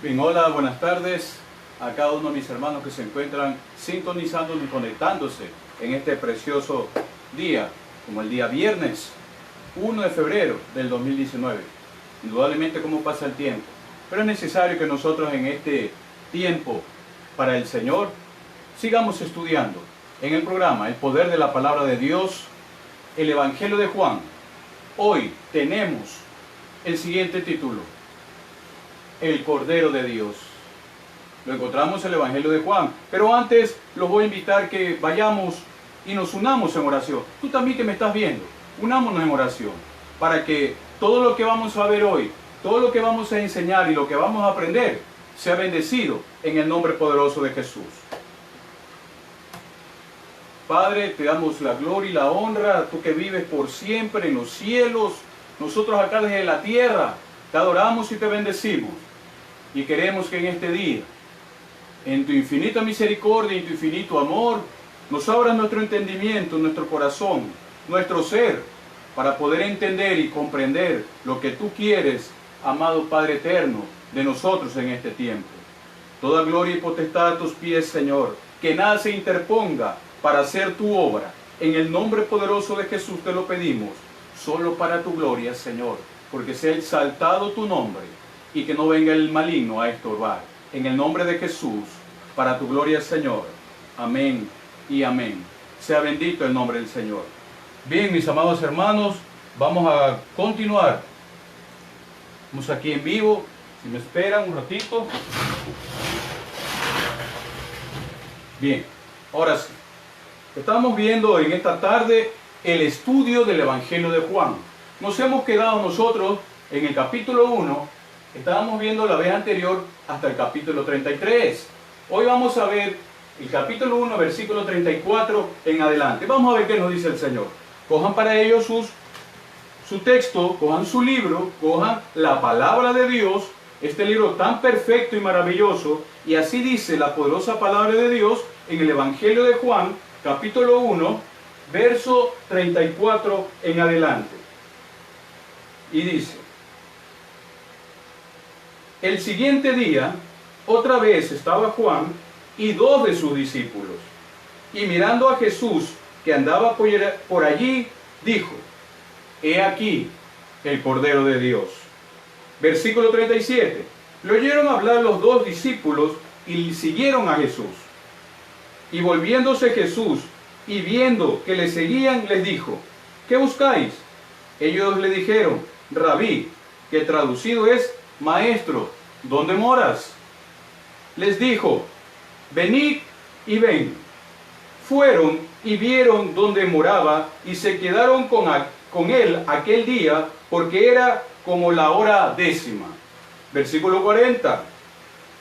Bien, hola, buenas tardes a cada uno de mis hermanos que se encuentran sintonizando y conectándose en este precioso día, como el día viernes 1 de febrero del 2019. Indudablemente cómo pasa el tiempo, pero es necesario que nosotros en este tiempo para el Señor sigamos estudiando en el programa El Poder de la Palabra de Dios, el Evangelio de Juan. Hoy tenemos el siguiente título: El Cordero de Dios. Lo encontramos en el Evangelio de Juan. Pero antes los voy a invitar que vayamos y nos unamos en oración. Tú también que me estás viendo, unámonos en oración, para que todo lo que vamos a ver hoy, todo lo que vamos a enseñar y lo que vamos a aprender, sea bendecido en el nombre poderoso de Jesús. Padre, te damos la gloria y la honra, tú que vives por siempre en los cielos. Nosotros acá desde la tierra te adoramos y te bendecimos. Y queremos que en este día, en tu infinita misericordia y en tu infinito amor, nos abras nuestro entendimiento, nuestro corazón, nuestro ser, para poder entender y comprender lo que tú quieres, amado Padre eterno, de nosotros en este tiempo. Toda gloria y potestad a tus pies, Señor, que nada se interponga para hacer tu obra. En el nombre poderoso de Jesús te lo pedimos, solo para tu gloria, Señor, porque sea exaltado tu nombre y que no venga el maligno a estorbar. En el nombre de Jesús, para tu gloria, Señor. Amén y amén. Sea bendito el nombre del Señor. Bien, mis amados hermanos, vamos a continuar. Estamos aquí en vivo. Si me esperan un ratito. Bien, ahora sí. Estamos viendo en esta tarde el estudio del Evangelio de Juan. Nos hemos quedado nosotros en el capítulo 1. Estábamos viendo la vez anterior hasta el capítulo 33. Hoy vamos a ver el capítulo 1, versículo 34 en adelante. Vamos a ver qué nos dice el Señor. Cojan para ello su texto, cojan su libro, cojan la palabra de Dios, este libro tan perfecto y maravilloso. Y así dice la poderosa palabra de Dios en el Evangelio de Juan, capítulo 1, verso 34 en adelante. Y dice: el siguiente día, otra vez estaba Juan y 2 de sus discípulos. Y mirando a Jesús, que andaba por allí, dijo: he aquí el Cordero de Dios. Versículo 37. Le oyeron hablar los 2 discípulos y siguieron a Jesús. Y volviéndose Jesús y viendo que le seguían, les dijo: ¿qué buscáis? Ellos le dijeron: Rabí, que traducido es Maestro, ¿dónde moras? Les dijo: venid y ven. Fueron y vieron dónde moraba y se quedaron con él aquel día, porque era como la hora 10. Versículo 40.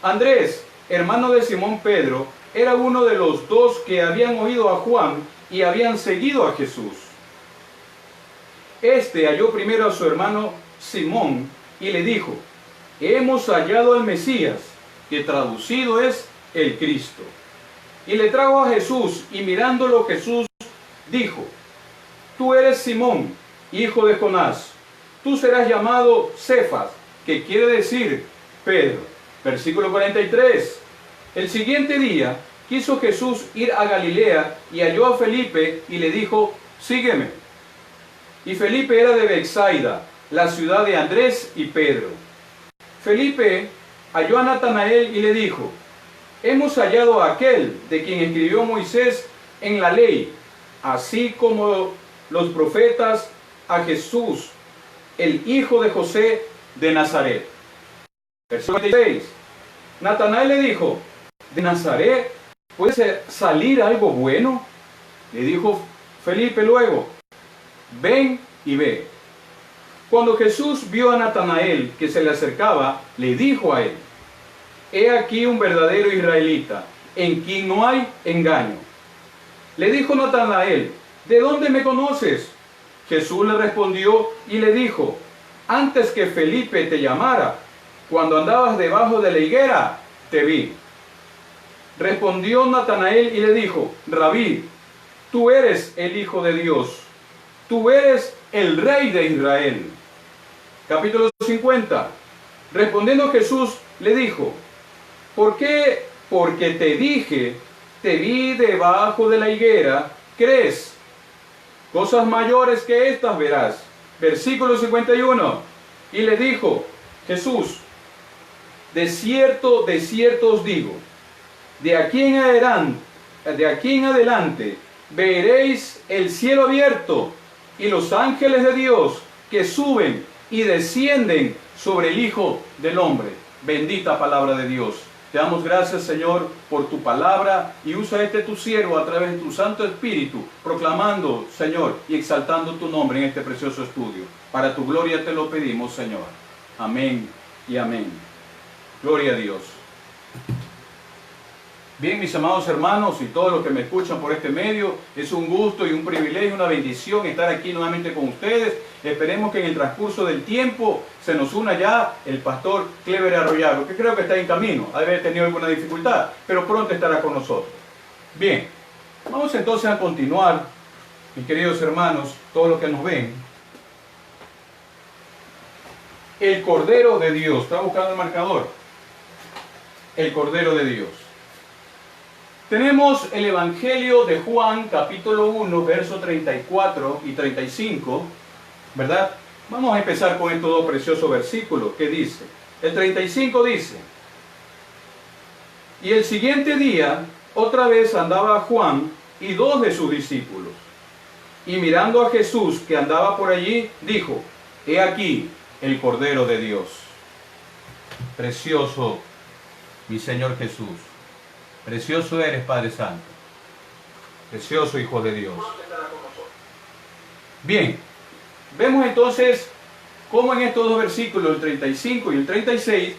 Andrés, hermano de Simón Pedro, era uno de los 2 que habían oído a Juan y habían seguido a Jesús. Este halló primero a su hermano Simón y le dijo: hemos hallado al Mesías, que traducido es el Cristo. Y le trajo a Jesús, y mirándolo Jesús dijo: tú eres Simón, hijo de Jonás, tú serás llamado Cefas, que quiere decir Pedro. Versículo 43. El siguiente día quiso Jesús ir a Galilea y halló a Felipe y le dijo: sígueme. Y Felipe era de Betsaida, la ciudad de Andrés y Pedro. Felipe halló a Natanael y le dijo: hemos hallado a aquel de quien escribió Moisés en la ley, así como los profetas, a Jesús, el hijo de José de Nazaret. Versículo 26. Natanael le dijo: ¿de Nazaret puede salir algo bueno? Le dijo Felipe luego: ven y ve. Cuando Jesús vio a Natanael que se le acercaba, le dijo a él: he aquí un verdadero israelita, en quien no hay engaño. Le dijo Natanael: ¿de dónde me conoces? Jesús le respondió y le dijo: antes que Felipe te llamara, cuando andabas debajo de la higuera, te vi. Respondió Natanael y le dijo: Rabí, tú eres el Hijo de Dios, tú eres el Rey de Israel. Capítulo 50. Respondiendo Jesús le dijo, ¿por qué? Porque te dije, te vi debajo de la higuera, ¿crees? Cosas mayores que estas verás. Versículo 51. Y le dijo Jesús, de cierto os digo, de aquí en adelante veréis el cielo abierto y los ángeles de Dios que suben y descienden sobre el Hijo del Hombre. Bendita palabra de Dios. Te damos gracias, Señor, por tu palabra, y usa tu siervo a través de tu Santo Espíritu, proclamando, Señor, y exaltando tu nombre en este precioso estudio. Para tu gloria te lo pedimos, Señor. Amén y amén. Gloria a Dios. Bien, mis amados hermanos y todos los que me escuchan por este medio, es un gusto y un privilegio, una bendición estar aquí nuevamente con ustedes. Esperemos que en el transcurso del tiempo se nos una ya el pastor Clever Arroyaro, que creo que está en camino, ha de haber tenido alguna dificultad, pero pronto estará con nosotros. Bien, vamos entonces a continuar, mis queridos hermanos, todos los que nos ven. El Cordero de Dios, ¿está buscando el marcador? El Cordero de Dios. Tenemos el Evangelio de Juan, capítulo 1, versos 34 y 35, ¿verdad? Vamos a empezar con estos dos preciosos versículos que dice. El 35 dice, y el siguiente día, otra vez andaba Juan y dos de sus discípulos, y mirando a Jesús que andaba por allí, dijo, he aquí el Cordero de Dios. Precioso, mi Señor Jesús. Precioso eres, Padre Santo. Precioso Hijo de Dios. Bien, vemos entonces cómo en estos dos versículos, el 35 y el 36,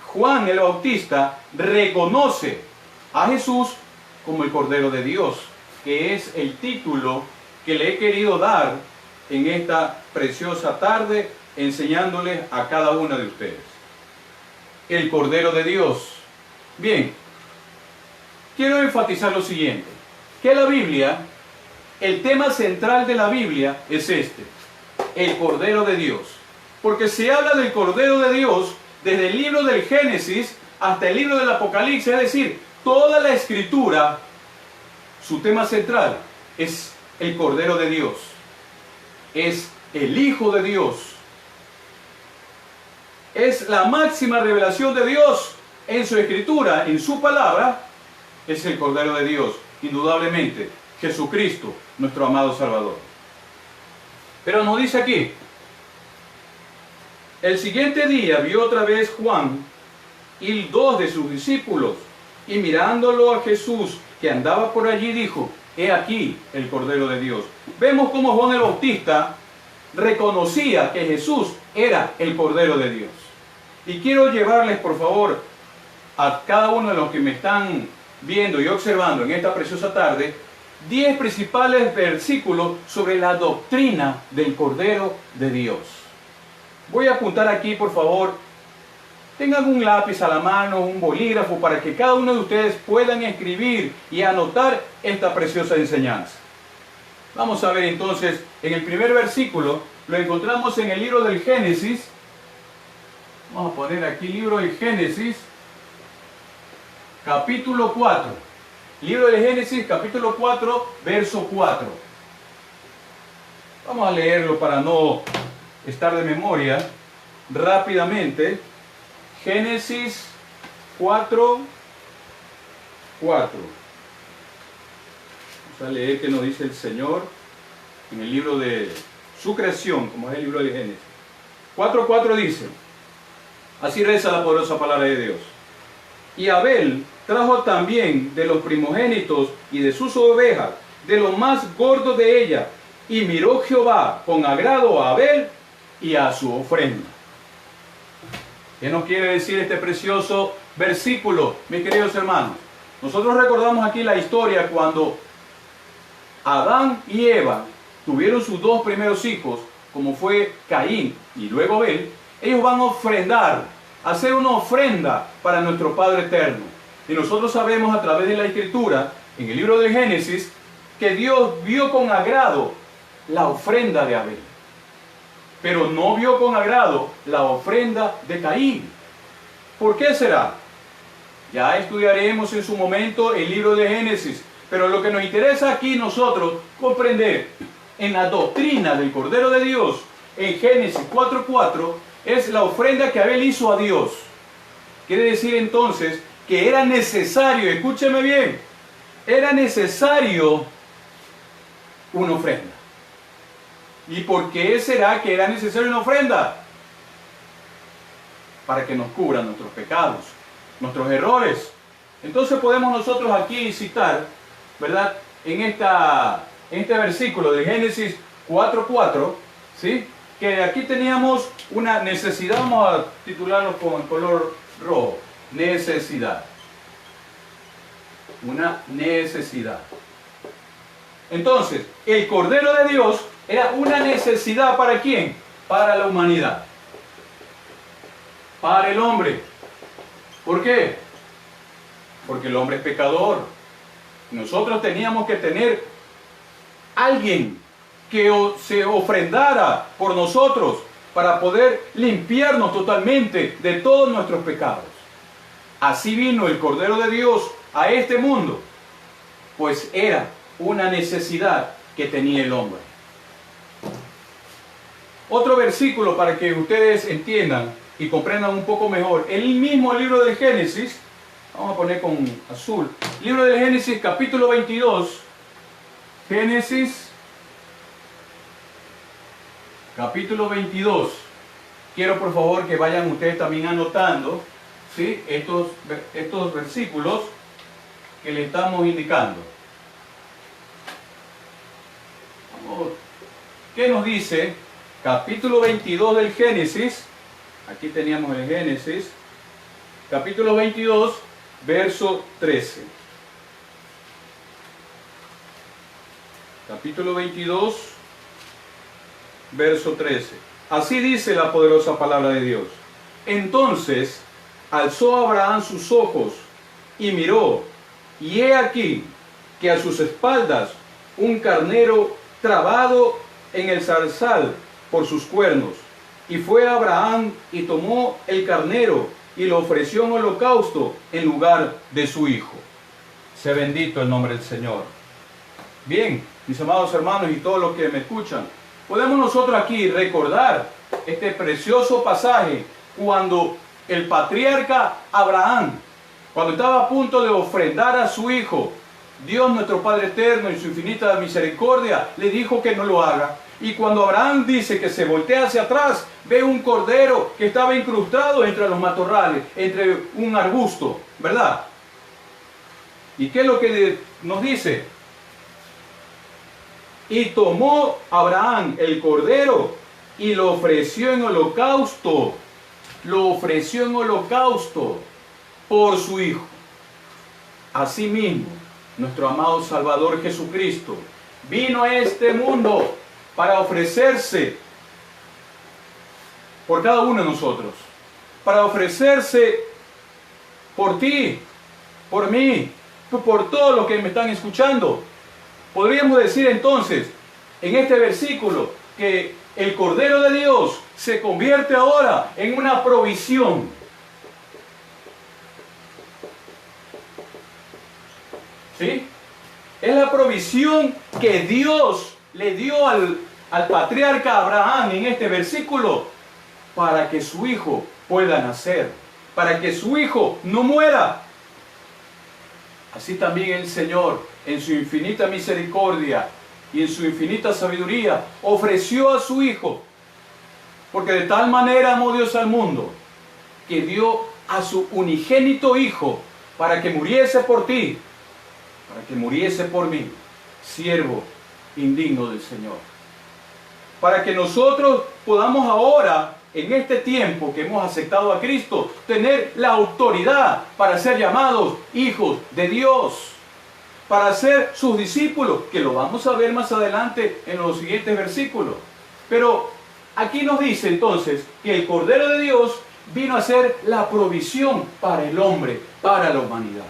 Juan el Bautista reconoce a Jesús como el Cordero de Dios, que es el título que le he querido dar en esta preciosa tarde, enseñándoles a cada uno de ustedes. El Cordero de Dios. Bien, quiero enfatizar lo siguiente, que la Biblia, el tema central de la Biblia es el Cordero de Dios, porque se habla del Cordero de Dios desde el libro del Génesis hasta el libro del Apocalipsis, es decir, toda la Escritura, su tema central es el Cordero de Dios, es el Hijo de Dios. Es la máxima revelación de Dios en su Escritura, en su palabra, es el Cordero de Dios, indudablemente, Jesucristo, nuestro amado Salvador. Pero nos dice aquí, el siguiente día vio otra vez Juan y dos de sus discípulos, y mirándolo a Jesús que andaba por allí, dijo, he aquí el Cordero de Dios. Vemos cómo Juan el Bautista reconocía que Jesús era el Cordero de Dios. Y quiero llevarles, por favor, a cada uno de los que me están viendo y observando en esta preciosa tarde, 10 principales versículos sobre la doctrina del Cordero de Dios. Voy a apuntar aquí, por favor, tengan un lápiz a la mano, un bolígrafo, para que cada uno de ustedes puedan escribir y anotar esta preciosa enseñanza. Vamos a ver entonces, en el primer versículo, lo encontramos en el libro del Génesis. Vamos a poner aquí libro del Génesis, capítulo 4. Libro del Génesis, capítulo 4, verso 4. Vamos a leerlo para no estar de memoria rápidamente. Génesis 4, 4. Vamos a leer qué nos dice el Señor en el libro de su creación, como es el libro del Génesis. 4:4 dice, así reza la poderosa palabra de Dios. Y Abel trajo también de los primogénitos y de sus ovejas, de lo más gordo de ella, y miró Jehová con agrado a Abel y a su ofrenda. ¿Qué nos quiere decir este precioso versículo, mis queridos hermanos? Nosotros recordamos aquí la historia cuando Adán y Eva tuvieron sus dos primeros hijos, como fue Caín y luego Abel. Ellos van a ofrendar, a hacer una ofrenda para nuestro Padre eterno. Y nosotros sabemos a través de la Escritura, en el libro de Génesis, que Dios vio con agrado la ofrenda de Abel. pero no vio con agrado la ofrenda de Caín. ¿Por qué será? Ya estudiaremos en su momento el libro de Génesis, pero lo que nos interesa aquí nosotros comprender en la doctrina del Cordero de Dios, en Génesis 4:4, es la ofrenda que Abel hizo a Dios. Quiere decir entonces que era necesario, escúcheme bien, era necesario una ofrenda. ¿Y por qué será que era necesaria una ofrenda? Para que nos cubran nuestros pecados, nuestros errores. Entonces podemos nosotros aquí citar, ¿verdad? En este versículo de Génesis 4:4, ¿sí? Que aquí teníamos una necesidad, vamos a titularlo con el color rojo, necesidad. Una necesidad. Entonces, el Cordero de Dios era una necesidad ¿para quién? Para la humanidad. Para el hombre. ¿Por qué? Porque el hombre es pecador. Nosotros teníamos que tener alguien que se ofrendara por nosotros para poder limpiarnos totalmente de todos nuestros pecados. Así vino el Cordero de Dios a este mundo, pues era una necesidad que tenía el hombre. Otro versículo para que ustedes entiendan y comprendan un poco mejor. El mismo libro de Génesis, vamos a poner con azul, libro de Génesis capítulo 22, Génesis capítulo 22. Quiero por favor que vayan ustedes también anotando, ¿sí? estos versículos que le estamos indicando. ¿Qué nos dice? Capítulo 22 del Génesis. Aquí teníamos el Génesis. Capítulo 22, verso 13. Capítulo 22, verso 13. Así dice la poderosa palabra de Dios. Entonces alzó Abraham sus ojos y miró, y he aquí que a sus espaldas un carnero trabado en el zarzal por sus cuernos. Y fue Abraham y tomó el carnero y lo ofreció en holocausto en lugar de su hijo. Sea bendito el nombre del Señor. Bien, mis amados hermanos y todos los que me escuchan, podemos nosotros aquí recordar este precioso pasaje cuando el patriarca Abraham, cuando estaba a punto de ofrendar a su hijo, Dios nuestro Padre eterno en su infinita misericordia le dijo que no lo haga. Y cuando Abraham dice que se voltea hacia atrás, ve un cordero que estaba incrustado entre los matorrales, entre un arbusto, ¿verdad? ¿Y qué es lo que nos dice? Y tomó Abraham el cordero y lo ofreció en holocausto. Lo ofreció en holocausto por su hijo. Asimismo, nuestro amado Salvador Jesucristo vino a este mundo para ofrecerse por cada uno de nosotros, para ofrecerse por ti, por mí, por todos los que me están escuchando. Podríamos decir entonces, en este versículo, que el Cordero de Dios se convierte ahora en una provisión. ¿Sí? Es la provisión que Dios le dio al patriarca Abraham en este versículo para que su hijo pueda nacer, para que su hijo no muera. Así también el Señor, en su infinita misericordia y en su infinita sabiduría, ofreció a su hijo, porque de tal manera amó Dios al mundo, que dio a su unigénito hijo para que muriese por ti, para que muriese por mí, siervo indigno del Señor. Para que nosotros podamos ahora, en este tiempo que hemos aceptado a Cristo, tener la autoridad para ser llamados hijos de Dios, para ser sus discípulos, que lo vamos a ver más adelante en los siguientes versículos. Pero aquí nos dice entonces que el Cordero de Dios vino a ser la provisión para el hombre, para la humanidad.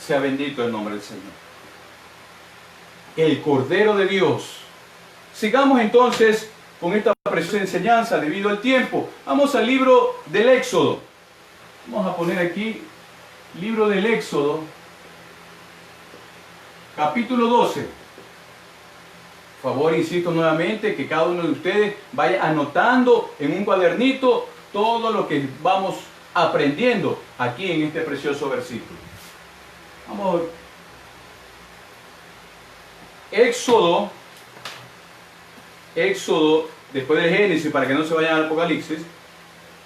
Sea bendito el nombre del Señor. El Cordero de Dios. Sigamos entonces con esta preciosa enseñanza debido al tiempo. Vamos al libro del Éxodo. Vamos a poner aquí, libro del Éxodo, capítulo 12. Por favor, insisto nuevamente que cada uno de ustedes vaya anotando en un cuadernito todo lo que vamos aprendiendo aquí en este precioso versículo. Vamos. Éxodo, después del Génesis, para que no se vayan al Apocalipsis.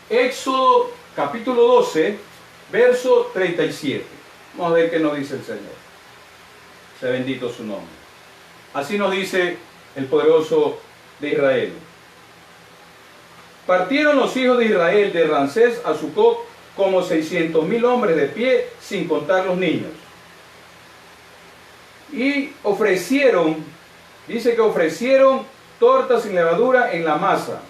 Éxodo capítulo 12, verso 37. Vamos a ver qué nos dice el Señor. Sea bendito su nombre. Así nos dice el poderoso de Israel. Partieron los hijos de Israel de Ramsés a Sucot como 600,000 hombres de pie, sin contar los niños. Y ofrecieron, dice que ofrecieron tortas sin levadura en la masa.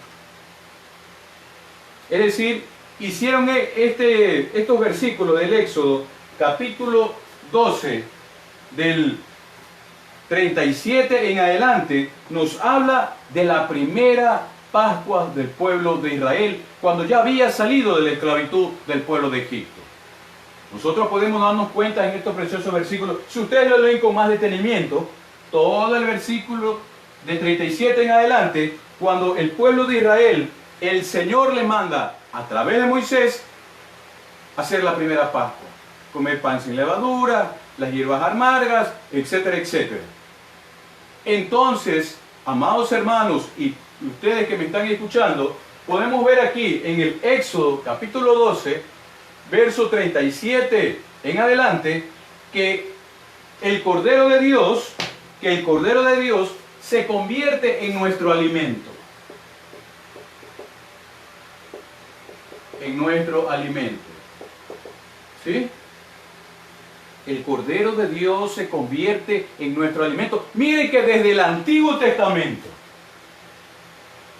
Es decir, hicieron estos versículos del Éxodo, capítulo 12, del 37 en adelante, nos habla de la primera Pascua del pueblo de Israel, cuando ya había salido de la esclavitud del pueblo de Egipto. Nosotros podemos darnos cuenta en estos preciosos versículos, si ustedes lo leen con más detenimiento, todo el versículo de 37 en adelante, cuando el pueblo de Israel, el Señor le manda a través de Moisés hacer la primera Pascua, comer pan sin levadura, las hierbas amargas, etcétera, etcétera. Entonces, amados hermanos y ustedes que me están escuchando, podemos ver aquí en el Éxodo capítulo 12, verso 37 en adelante, que el Cordero de Dios se convierte en nuestro alimento. En nuestro alimento. ¿Sí? El Cordero de Dios se convierte en nuestro alimento. Miren que desde el Antiguo Testamento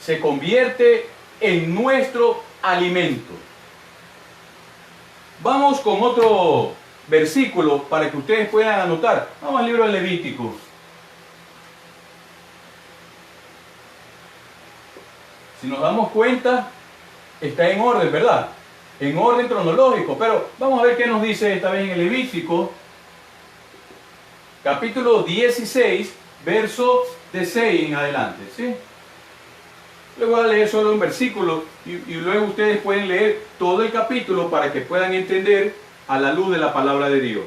se convierte en nuestro alimento. Vamos con otro versículo para que ustedes puedan anotar. Vamos al libro de Levítico. Si nos damos cuenta, está en orden, ¿verdad? En orden cronológico. Pero vamos a ver qué nos dice esta vez en el Levítico, capítulo 16, verso de 6 en adelante, ¿sí? Les voy a leer solo un versículo y luego ustedes pueden leer todo el capítulo para que puedan entender a la luz de la palabra de Dios.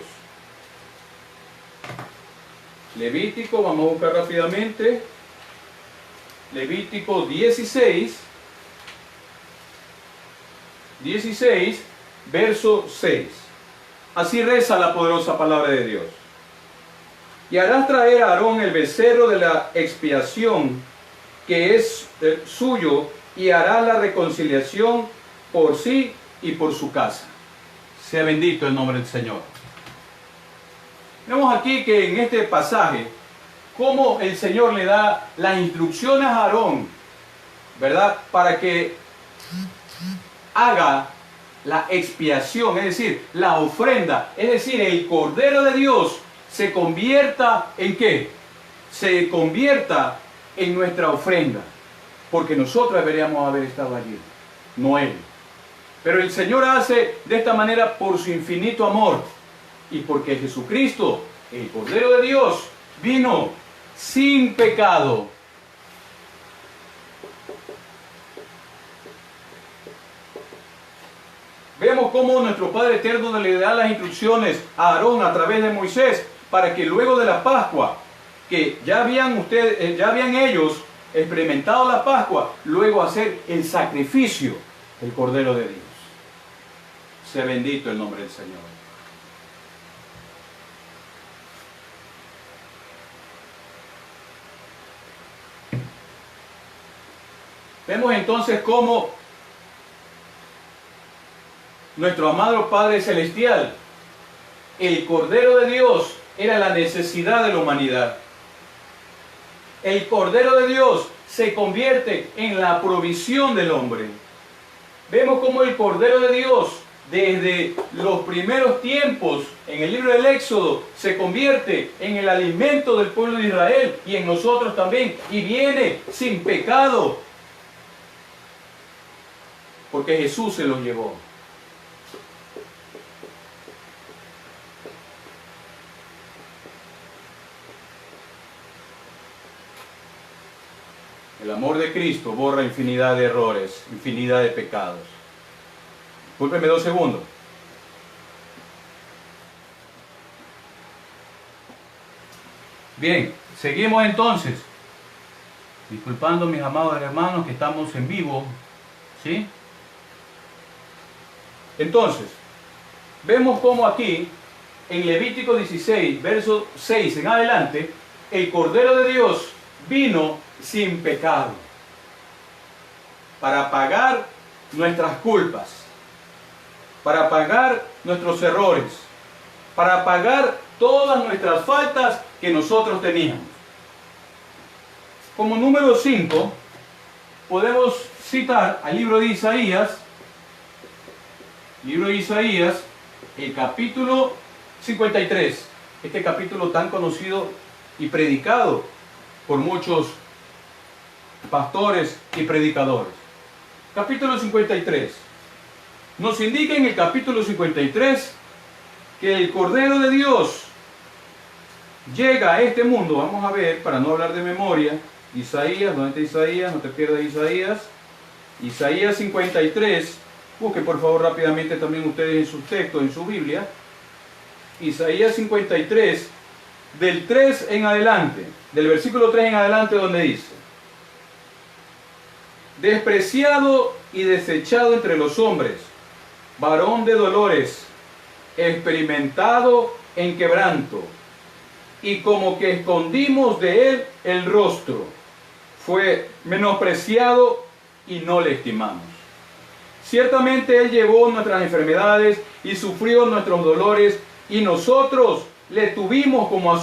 Levítico, vamos a buscar rápidamente. Levítico 16, verso 6. Así reza la poderosa palabra de Dios. Y harás traer a Aarón el becerro de la expiación, que es suyo, y hará la reconciliación por sí y por su casa. Sea bendito el nombre del Señor. Vemos aquí que en este pasaje, cómo el Señor le da las instrucciones a Aarón, ¿verdad? Para que haga la expiación, es decir, la ofrenda, es decir, el Cordero de Dios se convierta ¿en qué? Se convierta en nuestra ofrenda, porque nosotros deberíamos haber estado allí, no Él. Pero el Señor hace de esta manera por su infinito amor y porque Jesucristo, el Cordero de Dios, vino sin pecado. Vemos cómo nuestro Padre Eterno le da las instrucciones a Aarón a través de Moisés para que luego de la Pascua, que ya habían ellos experimentado la Pascua, luego hacer el sacrificio del Cordero de Dios. Sea bendito el nombre del Señor. Vemos entonces cómo nuestro amado Padre Celestial, el Cordero de Dios, era la necesidad de la humanidad. El Cordero de Dios se convierte en la provisión del hombre. Vemos cómo el Cordero de Dios, desde los primeros tiempos, en el libro del Éxodo, se convierte en el alimento del pueblo de Israel y en nosotros también. Y viene sin pecado porque Jesús se los llevó. El amor de Cristo borra infinidad de errores, infinidad de pecados. Discúlpeme 2 segundos. Bien, seguimos entonces. Disculpando mis amados hermanos que estamos en vivo, ¿sí? Entonces, vemos cómo aquí, en Levítico 16, verso 6 en adelante, el Cordero de Dios vino sin pecado para pagar nuestras culpas, para pagar nuestros errores, para pagar todas nuestras faltas que nosotros teníamos. Como número 5, podemos citar al libro de Isaías, el capítulo 53, este capítulo tan conocido y predicado por muchos pastores y predicadores. Capítulo 53. Nos indica en el capítulo 53 que el Cordero de Dios llega a este mundo. Vamos a ver, para no hablar de memoria, Isaías, ¿dónde está Isaías? No te pierdas Isaías. Isaías 53. Busquen por favor rápidamente también ustedes en sus textos, en su Biblia. Isaías 53, del 3 en adelante, del versículo 3 en adelante, donde dice: despreciado y desechado entre los hombres, varón de dolores, experimentado en quebranto, y como que escondimos de él el rostro, fue menospreciado y no le estimamos. Ciertamente él llevó nuestras enfermedades y sufrió nuestros dolores, y nosotros le tuvimos como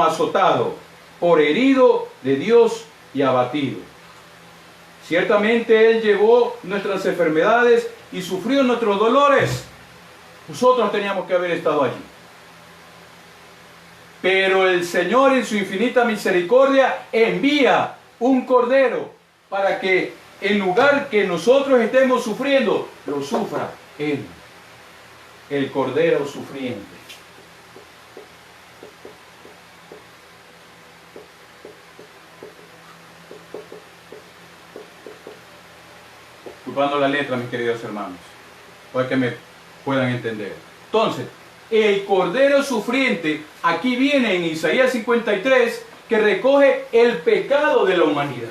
azotado, por herido de Dios y abatido. Ciertamente él llevó nuestras enfermedades y sufrió nuestros dolores. Nosotros teníamos que haber estado allí. Pero el Señor, en su infinita misericordia, envía un cordero para que en lugar que nosotros estemos sufriendo, lo sufra Él, el cordero sufriente. Disculpando la letra, mis queridos hermanos, para que me puedan entender. Entonces, el cordero sufriente, aquí viene en Isaías 53, que recoge el pecado de la humanidad,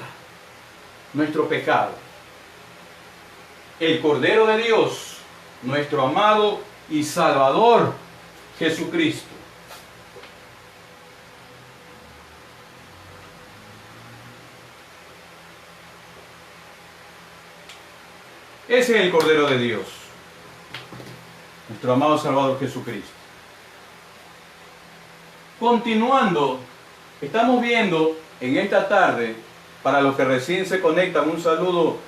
nuestro pecado. El Cordero de Dios, nuestro amado y Salvador Jesucristo. Ese es el Cordero de Dios, nuestro amado Salvador Jesucristo. Continuando, estamos viendo en esta tarde, para los que recién se conectan, un saludo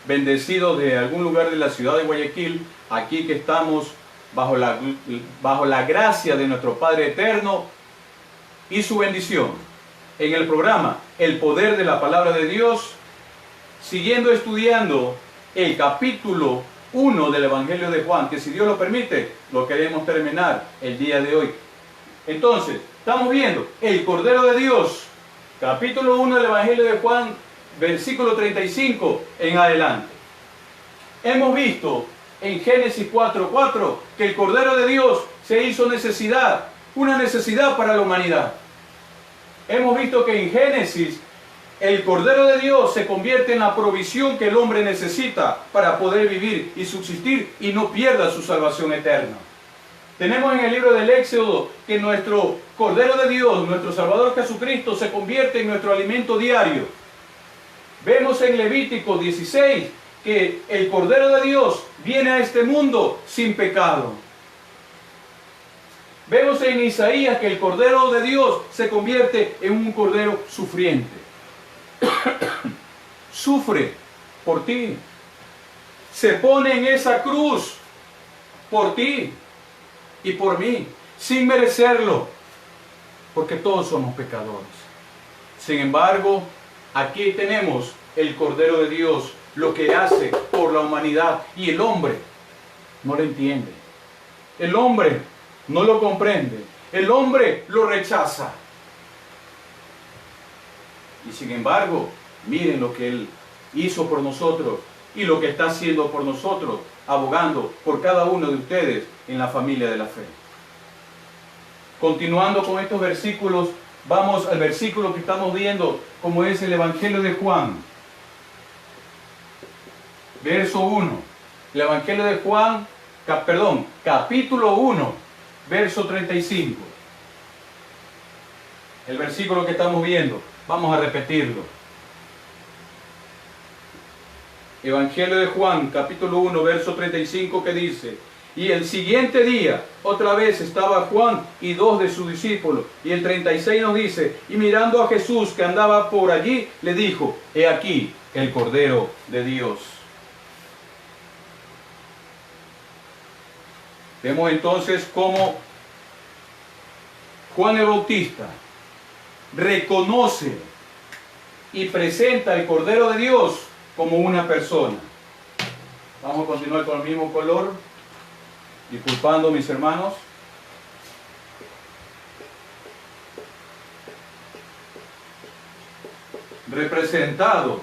bendecido de algún lugar de la ciudad de Guayaquil, aquí que estamos bajo la gracia de nuestro Padre Eterno y su bendición. En el programa El Poder de la Palabra de Dios, siguiendo estudiando el capítulo 1 del Evangelio de Juan, que si Dios lo permite, lo queremos terminar el día de hoy. Entonces, estamos viendo el Cordero de Dios, capítulo 1 del Evangelio de Juan, versículo 35 en adelante. Hemos visto en Génesis 4:4 que el Cordero de Dios se hizo necesidad, una necesidad para la humanidad. Hemos visto que en Génesis el Cordero de Dios se convierte en la provisión que el hombre necesita para poder vivir y subsistir y no pierda su salvación eterna. Tenemos en el libro del Éxodo que nuestro Cordero de Dios, nuestro Salvador Jesucristo, se convierte en nuestro alimento diario. Vemos en Levítico 16 que el Cordero de Dios viene a este mundo sin pecado. Vemos en Isaías que el Cordero de Dios se convierte en un Cordero sufriente. Sufre por ti. Se pone en esa cruz por ti y por mí, sin merecerlo, porque todos somos pecadores. Sin embargo, aquí tenemos el Cordero de Dios lo que hace por la humanidad. Y el hombre no lo entiende. El hombre no lo comprende. El hombre lo rechaza. Y sin embargo, miren lo que Él hizo por nosotros y lo que está haciendo por nosotros, abogando por cada uno de ustedes en la familia de la fe. Continuando con estos versículos, vamos al versículo que estamos viendo, como es el Evangelio de Juan. Verso 1. El Evangelio de Juan, capítulo 1, verso 35. El versículo que estamos viendo. Vamos a repetirlo. Evangelio de Juan, capítulo 1, verso 35, que dice: y el siguiente día, otra vez estaba Juan y 2 de sus discípulos. Y el 36 nos dice: y mirando a Jesús que andaba por allí, le dijo: he aquí el Cordero de Dios. Vemos entonces cómo Juan el Bautista reconoce y presenta el Cordero de Dios como una persona. Vamos a continuar con el mismo color. Disculpando, mis hermanos. Representado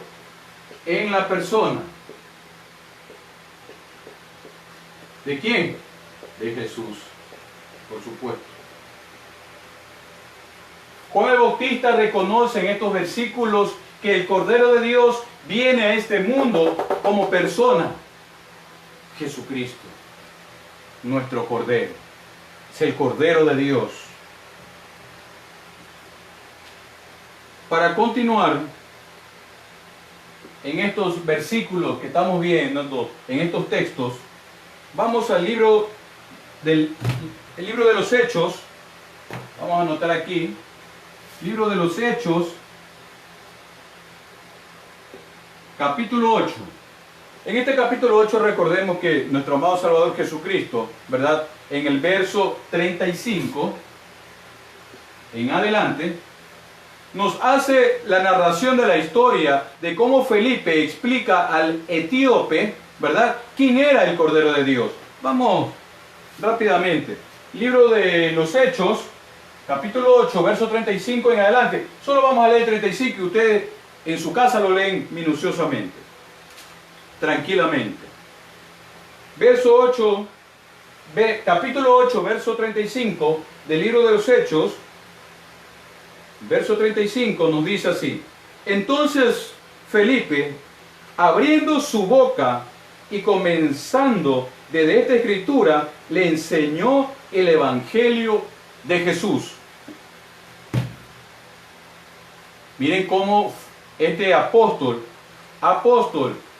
en la persona. ¿De quién? De Jesús, por supuesto. Juan el Bautista reconoce en estos versículos que el Cordero de Dios viene a este mundo como persona. Jesucristo, nuestro Cordero, es el Cordero de Dios. Para continuar en estos versículos que estamos viendo, en estos textos, vamos al libro el libro de los Hechos. Vamos a anotar aquí, libro de los Hechos, capítulo 8. En este capítulo 8 recordemos que nuestro amado Salvador Jesucristo, ¿verdad? En el verso 35 en adelante, nos hace la narración de la historia de cómo Felipe explica al etíope, ¿verdad?, quién era el Cordero de Dios. Vamos rápidamente. Libro de los Hechos, capítulo 8, verso 35 en adelante. Solo vamos a leer 35 y ustedes en su casa lo leen minuciosamente, tranquilamente. Verso 8, capítulo 8, verso 35 del libro de los Hechos, verso 35 nos dice así: entonces Felipe, abriendo su boca y comenzando desde esta escritura, le enseñó el Evangelio de Jesús. Miren cómo este apóstol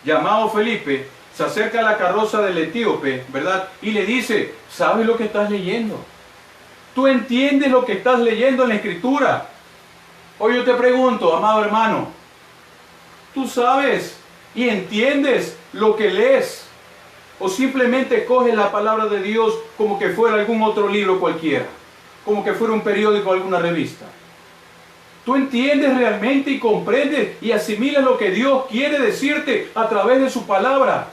llamado Felipe se acerca a la carroza del etíope, ¿verdad? Y le dice: ¿sabes lo que estás leyendo? ¿Tú entiendes lo que estás leyendo en la escritura? Hoy yo te pregunto, amado hermano, ¿tú sabes y entiendes lo que lees? ¿O simplemente coges la palabra de Dios como que fuera algún otro libro cualquiera? Como que fuera un periódico o alguna revista. ¿Tú entiendes realmente y comprendes y asimilas lo que Dios quiere decirte a través de su palabra?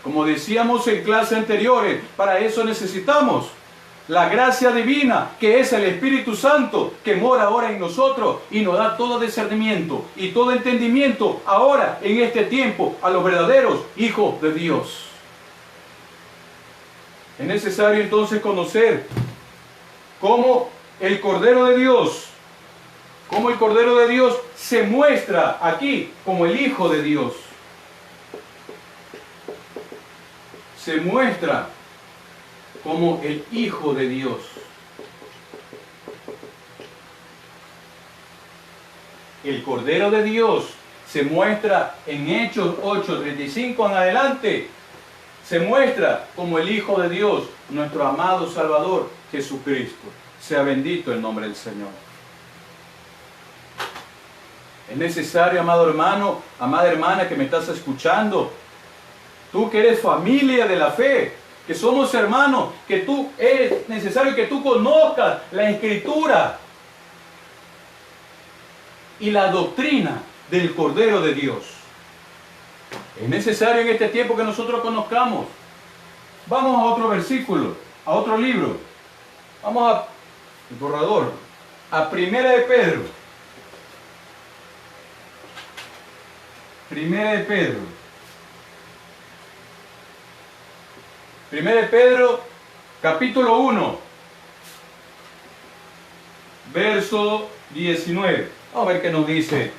Como decíamos en clases anteriores, para eso necesitamos la gracia divina, que es el Espíritu Santo, que mora ahora en nosotros y nos da todo discernimiento y todo entendimiento ahora, en este tiempo, a los verdaderos hijos de Dios. Es necesario entonces conocer cómo el Cordero de Dios, se muestra aquí como el Hijo de Dios. Se muestra como el Hijo de Dios. El Cordero de Dios se muestra en Hechos 8:35 en adelante. Se muestra como el Hijo de Dios, nuestro amado Salvador Jesucristo. Sea bendito el nombre del Señor. Es necesario, amado hermano, amada hermana que me estás escuchando, tú que eres familia de la fe, que somos hermanos, que es necesario que tú conozcas la Escritura y la doctrina del Cordero de Dios. Es necesario en este tiempo que nosotros conozcamos. Vamos a otro versículo, a otro libro. Vamos a el borrador, a Primera de Pedro. Primera de Pedro. Primera de Pedro, capítulo 1, verso 19. Vamos a ver qué nos dice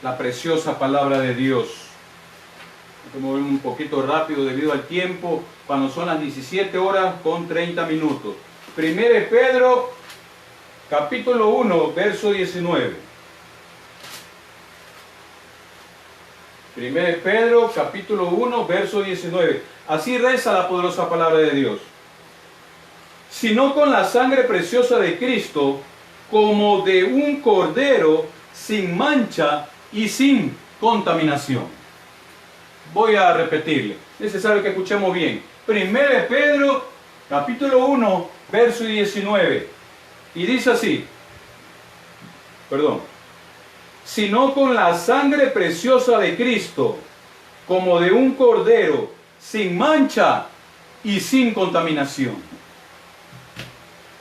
la preciosa palabra de Dios. Vamos a mover un poquito rápido debido al tiempo. Cuando son las 17 horas con 30 minutos. Primera de Pedro, capítulo 1, verso 19. Primera de Pedro, capítulo 1, verso 19. Así reza la poderosa palabra de Dios. Sino con la sangre preciosa de Cristo, como de un cordero sin mancha y sin contaminación. Voy a repetirle. Es necesario que escuchemos bien. Primera de Pedro, capítulo 1, verso 19. Y dice así. Sino con la sangre preciosa de Cristo, como de un cordero, sin mancha y sin contaminación.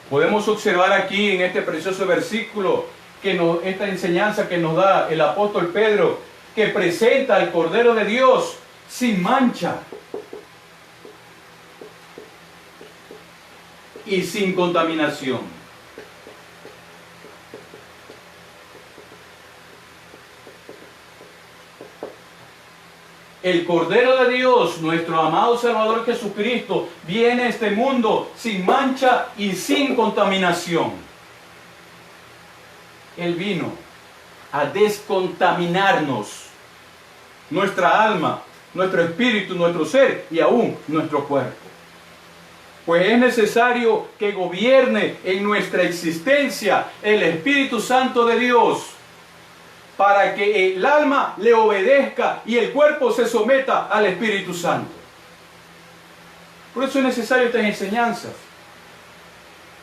Podemos observar aquí en este precioso versículo esta enseñanza que nos da el apóstol Pedro, que presenta al Cordero de Dios sin mancha y sin contaminación. El Cordero de Dios, nuestro amado Salvador Jesucristo, viene a este mundo sin mancha y sin contaminación. Él vino a descontaminarnos, nuestra alma, nuestro espíritu, nuestro ser y aún nuestro cuerpo. Pues es necesario que gobierne en nuestra existencia el Espíritu Santo de Dios, para que el alma le obedezca y el cuerpo se someta al Espíritu Santo. Por eso es necesario estas enseñanzas.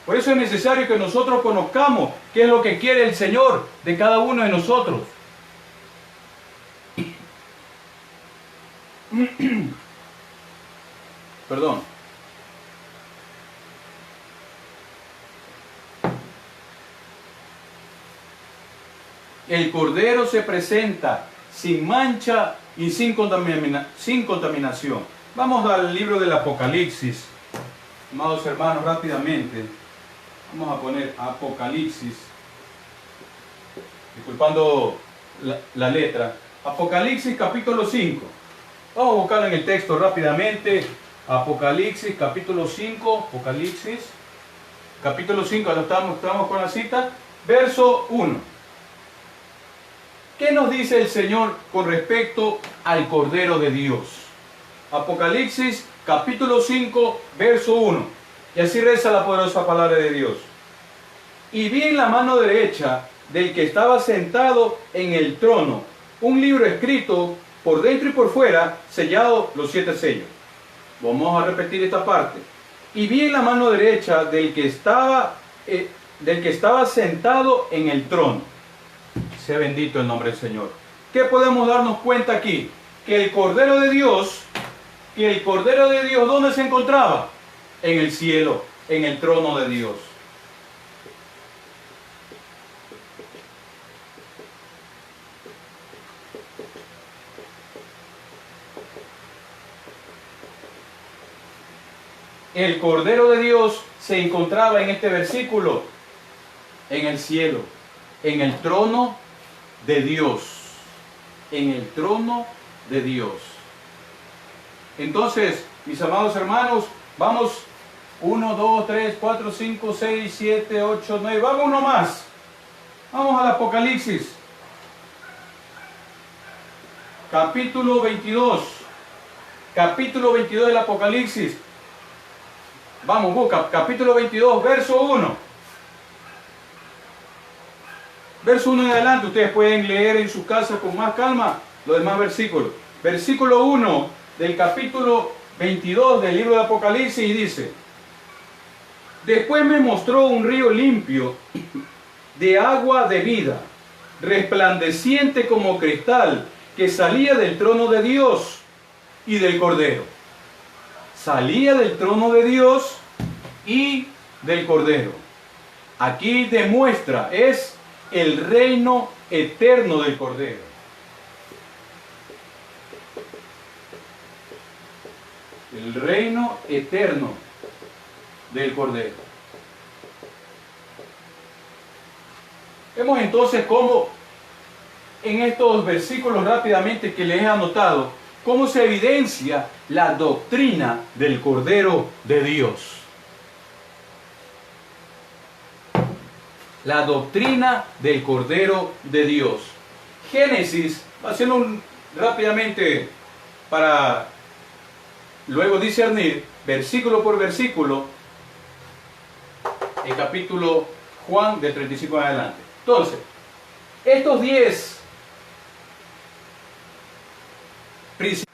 Por eso es necesario que nosotros conozcamos qué es lo que quiere el Señor de cada uno de nosotros. Perdón. El Cordero se presenta sin mancha y sin contaminación. Vamos al libro del Apocalipsis. Amados hermanos, rápidamente. Vamos a poner Apocalipsis. Disculpando la letra. Apocalipsis capítulo 5. Vamos a buscarlo en el texto rápidamente. Apocalipsis capítulo 5. Apocalipsis capítulo 5. Ahora estamos con la cita. Verso 1. ¿Qué nos dice el Señor con respecto al Cordero de Dios? Apocalipsis capítulo 5, verso 1. Y así reza la poderosa palabra de Dios. Y vi en la mano derecha del que estaba sentado en el trono un libro escrito por dentro y por fuera, sellado los 7 sellos. Vamos a repetir esta parte. Y vi en la mano derecha del que estaba sentado en el trono. Sea bendito el nombre del Señor. ¿Qué podemos darnos cuenta aquí? Que el Cordero de Dios, ¿dónde se encontraba? En el cielo, en el trono de Dios. El Cordero de Dios se encontraba en este versículo en el cielo, en el trono de Dios, en el trono de Dios. Entonces, mis amados hermanos, vamos 1, 2, 3, 4, 5, 6, 7, 8, 9, vamos uno más. Vamos al Apocalipsis, capítulo 22, del Apocalipsis. Vamos, busca, capítulo 22, verso 1. Verso 1 en adelante, ustedes pueden leer en su casa con más calma los demás versículos. Versículo 1 del capítulo 22 del libro de Apocalipsis y dice: Después me mostró un río limpio de agua de vida, resplandeciente como cristal, que salía del trono de Dios y del Cordero. Salía del trono de Dios y del Cordero. Aquí demuestra, es el reino eterno del Cordero. El reino eterno del Cordero. Vemos entonces cómo en estos versículos rápidamente que les he anotado, cómo se evidencia la doctrina del Cordero de Dios. La doctrina del Cordero de Dios. Génesis, haciendo rápidamente para luego discernir versículo por versículo el capítulo Juan del 35 en adelante. Entonces, estos 10 principios.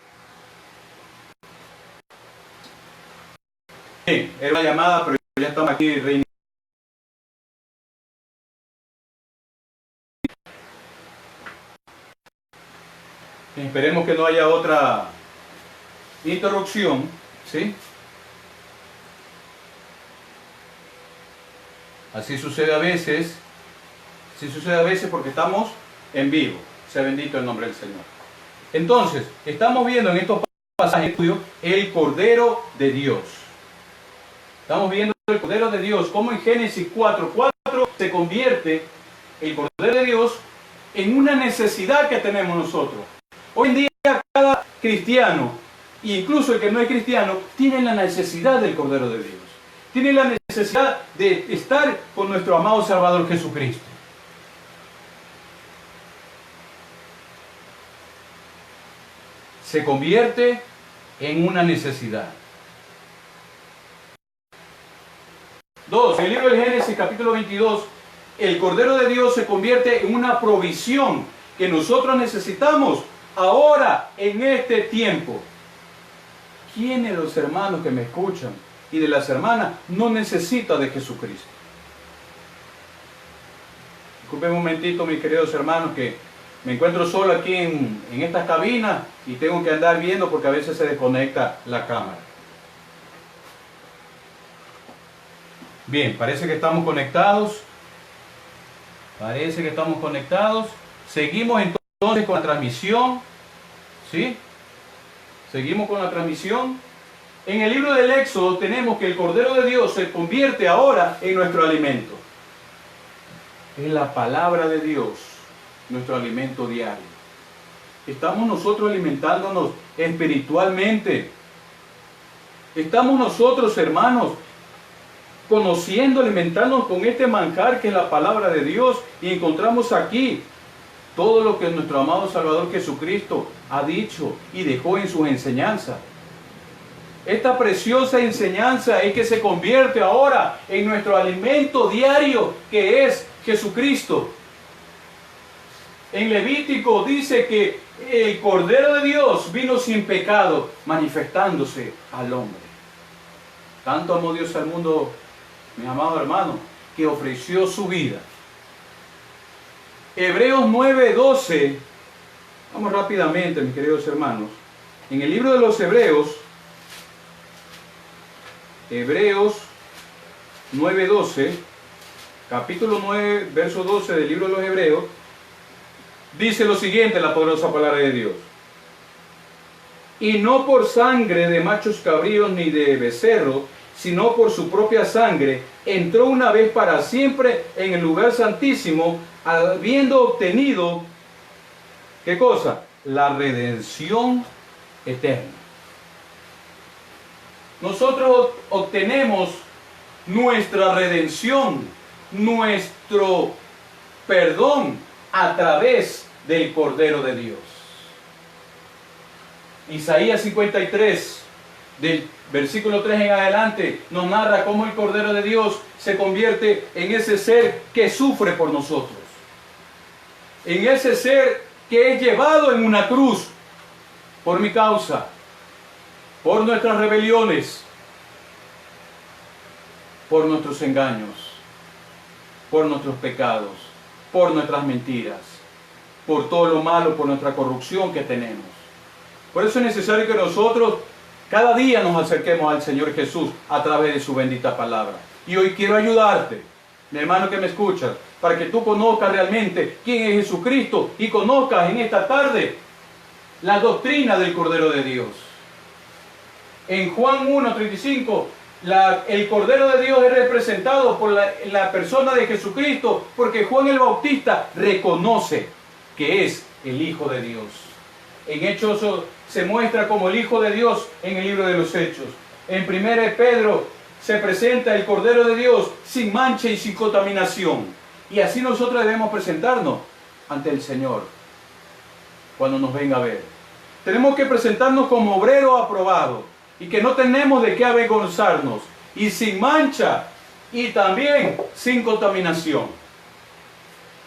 Bien, era una llamada, pero ya estamos aquí reiniciando. Esperemos que no haya otra interrupción, ¿sí? Así sucede a veces porque estamos en vivo. Sea bendito el nombre del Señor. Entonces, estamos viendo en estos pasajes de estudio el Cordero de Dios. Estamos viendo el Cordero de Dios, como en Génesis 4:4 se convierte el Cordero de Dios en una necesidad que tenemos nosotros. Hoy en día cada cristiano, incluso el que no es cristiano, tiene la necesidad del Cordero de Dios. Tiene la necesidad de estar con nuestro amado Salvador Jesucristo. Se convierte en una necesidad. 2. El libro del Génesis, capítulo 22, el Cordero de Dios se convierte en una provisión que nosotros necesitamos ahora, en este tiempo. ¿Quiénes de los hermanos que me escuchan y de las hermanas no necesita de Jesucristo? Disculpen un momentito, mis queridos hermanos, que me encuentro solo aquí en esta cabina y tengo que andar viendo porque a veces se desconecta la cámara. Bien, parece que estamos conectados. Parece que estamos conectados. Seguimos entonces con la transmisión. ¿Sí? Seguimos con la transmisión. En el libro del Éxodo tenemos que el Cordero de Dios se convierte ahora en nuestro alimento. Es la palabra de Dios, nuestro alimento diario. Estamos nosotros alimentándonos espiritualmente. Estamos nosotros, hermanos, conociendo, alimentándonos con este manjar que es la palabra de Dios, y encontramos aquí todo lo que nuestro amado Salvador Jesucristo ha dicho y dejó en sus enseñanzas. Esta preciosa enseñanza es que se convierte ahora en nuestro alimento diario, que es Jesucristo. En Levítico dice que el Cordero de Dios vino sin pecado, manifestándose al hombre. Tanto amó Dios al mundo, mi amado hermano, que ofreció su vida. Hebreos 9:12, vamos rápidamente, mis queridos hermanos. En el libro de los Hebreos 9:12, capítulo 9, verso 12 del libro de los Hebreos, dice lo siguiente, la poderosa palabra de Dios. Y no por sangre de machos cabríos ni de becerros, sino por su propia sangre, entró una vez para siempre en el lugar santísimo, habiendo obtenido, ¿qué cosa? La redención eterna. Nosotros obtenemos nuestra redención, nuestro perdón a través del Cordero de Dios. Isaías 53, del versículo 3 en adelante, nos narra cómo el Cordero de Dios se convierte en ese ser que sufre por nosotros, en ese ser que es llevado en una cruz por mi causa, por nuestras rebeliones, por nuestros engaños, por nuestros pecados, por nuestras mentiras. por todo lo malo, por nuestra corrupción que tenemos. Por eso es necesario que nosotros cada día nos acerquemos al Señor Jesús a través de su bendita palabra. Y hoy quiero ayudarte, mi hermano que me escuchas, para que tú conozcas realmente quién es Jesucristo y conozcas en esta tarde la doctrina del Cordero de Dios. En Juan 1:35, el Cordero de Dios es representado por la persona de Jesucristo, porque Juan el Bautista reconoce que es el Hijo de Dios. En Hechos se muestra como el Hijo de Dios en el libro de los Hechos. En 1 Pedro se presenta el Cordero de Dios sin mancha y sin contaminación. Y así nosotros debemos presentarnos ante el Señor cuando nos venga a ver. Tenemos que presentarnos como obrero aprobado y que no tenemos de qué avergonzarnos, y sin mancha y también sin contaminación.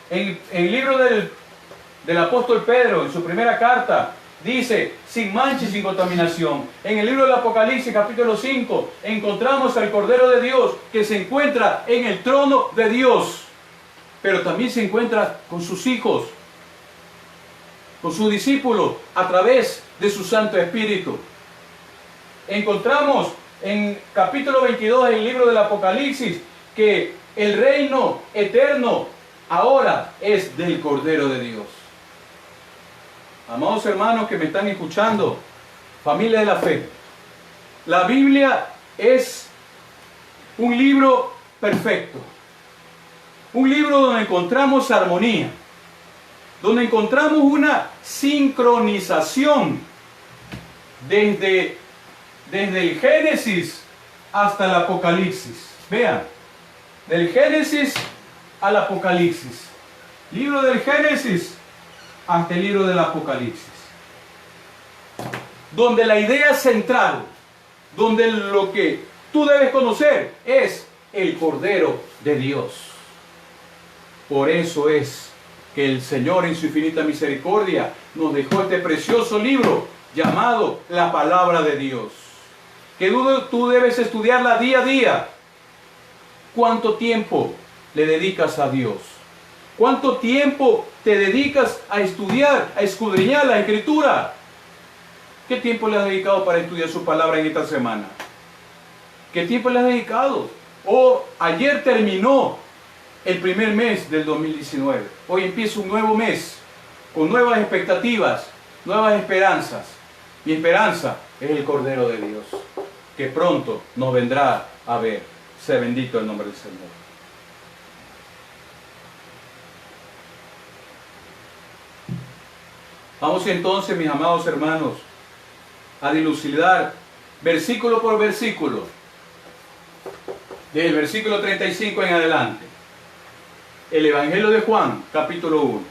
En el libro del apóstol Pedro, en su primera carta, dice, sin mancha y sin contaminación. En el libro del Apocalipsis, capítulo 5, encontramos al Cordero de Dios que se encuentra en el trono de Dios, pero también se encuentra con sus hijos, con sus discípulos, a través de su Santo Espíritu. Encontramos en capítulo 22 del libro del Apocalipsis que el reino eterno ahora es del Cordero de Dios. Amados hermanos que me están escuchando, familia de la fe, la Biblia es un libro perfecto, un libro donde encontramos armonía, donde encontramos una sincronización desde el Génesis hasta el Apocalipsis. Vean, del Génesis al Apocalipsis, libro del Génesis hasta el libro del Apocalipsis, donde la idea central, donde lo que tú debes conocer es el Cordero de Dios. Por eso es que el Señor en su infinita misericordia nos dejó este precioso libro llamado la Palabra de Dios, que tú debes estudiarla día a día. ¿Cuánto tiempo le dedicas a Dios? ¿Cuánto tiempo te dedicas a estudiar, a escudriñar la Escritura? ¿Qué tiempo le has dedicado para estudiar su palabra en esta semana? ¿Qué tiempo le has dedicado? Ayer terminó el primer mes del 2019. Hoy empieza un nuevo mes, con nuevas expectativas, nuevas esperanzas. Mi esperanza es el Cordero de Dios, que pronto nos vendrá a ver. Sea bendito el nombre del Señor. Vamos entonces, mis amados hermanos, a dilucidar versículo por versículo, del versículo 35 en adelante, el Evangelio de Juan, capítulo 1.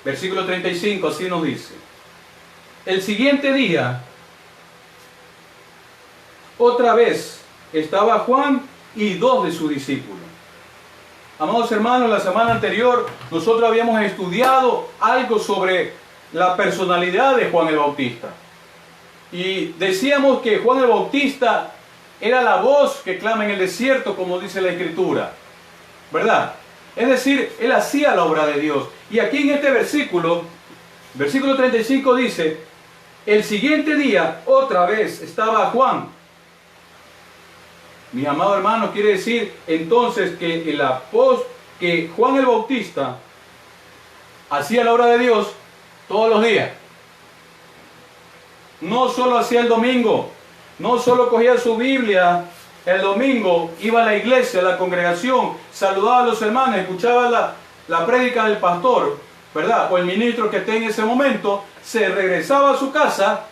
Versículo 35, así nos dice: el siguiente día, otra vez, estaba Juan y 2 de sus discípulos. Amados hermanos, la semana anterior nosotros habíamos estudiado algo sobre la personalidad de Juan el Bautista. Y decíamos que Juan el Bautista era la voz que clama en el desierto, como dice la Escritura, ¿verdad? Es decir, él hacía la obra de Dios. Y aquí en este versículo 35 dice: el siguiente día otra vez estaba Juan. Mis amados hermanos, quiere decir entonces que Juan el Bautista hacía la obra de Dios todos los días. No solo hacía el domingo, no solo cogía su Biblia el domingo, iba a la iglesia, a la congregación, saludaba a los hermanos, escuchaba la prédica del pastor, ¿verdad? O el ministro que esté en ese momento, se regresaba a su casa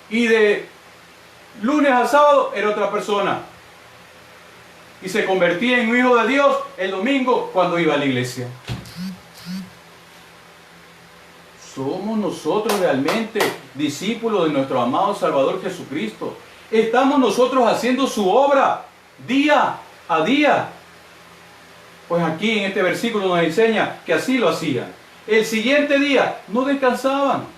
y de lunes a sábado era otra persona. Y se convertía en un hijo de Dios el domingo cuando iba a la iglesia. ¿Somos nosotros realmente discípulos de nuestro amado Salvador Jesucristo? ¿Estamos nosotros haciendo su obra día a día? Pues aquí en este versículo nos enseña que así lo hacían. El siguiente día no descansaban.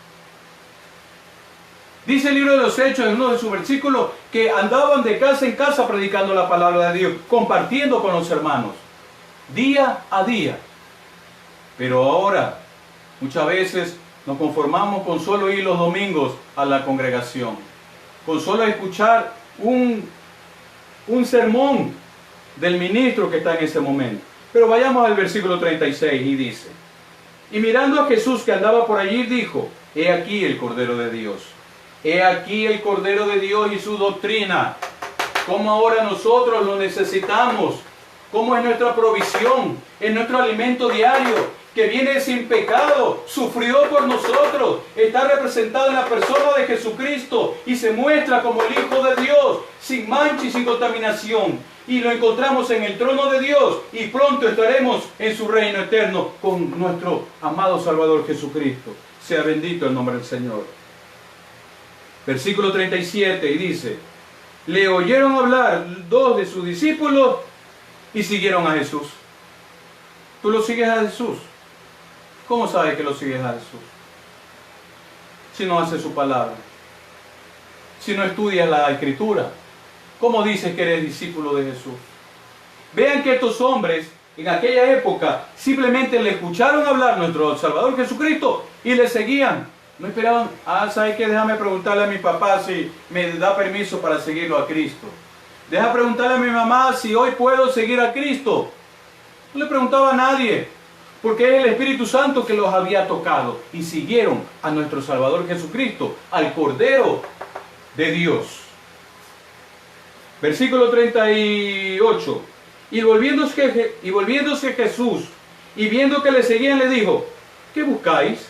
Dice el libro de los Hechos en uno de sus versículos que andaban de casa en casa predicando la palabra de Dios, compartiendo con los hermanos, día a día. Pero ahora, muchas veces nos conformamos con solo ir los domingos a la congregación, con solo escuchar un sermón del ministro que está en ese momento. Pero vayamos al versículo 36 y dice: y mirando a Jesús que andaba por allí, dijo: he aquí el Cordero de Dios. He aquí el Cordero de Dios y su doctrina. Cómo ahora nosotros lo necesitamos. Cómo es nuestra provisión, es nuestro alimento diario, que viene sin pecado, sufrió por nosotros, está representado en la persona de Jesucristo y se muestra como el Hijo de Dios, sin mancha y sin contaminación. Y lo encontramos en el trono de Dios y pronto estaremos en su reino eterno con nuestro amado Salvador Jesucristo. Sea bendito el nombre del Señor. Versículo 37 y dice: le oyeron hablar dos de sus discípulos y siguieron a Jesús. ¿Tú lo sigues a Jesús? ¿Cómo sabes que lo sigues a Jesús? Si no haces su palabra, si no estudias la Escritura, ¿cómo dices que eres discípulo de Jesús? Vean que estos hombres en aquella época simplemente le escucharon hablar a nuestro Salvador Jesucristo y le seguían. No esperaban: ¿sabes qué? Déjame preguntarle a mi papá si me da permiso para seguirlo a Cristo. Deja preguntarle a mi mamá si hoy puedo seguir a Cristo. No le preguntaba a nadie, porque es el Espíritu Santo que los había tocado y siguieron a nuestro Salvador Jesucristo, al Cordero de Dios. Versículo 38. Y volviéndose Jesús y viendo que le seguían, le dijo: ¿qué buscáis?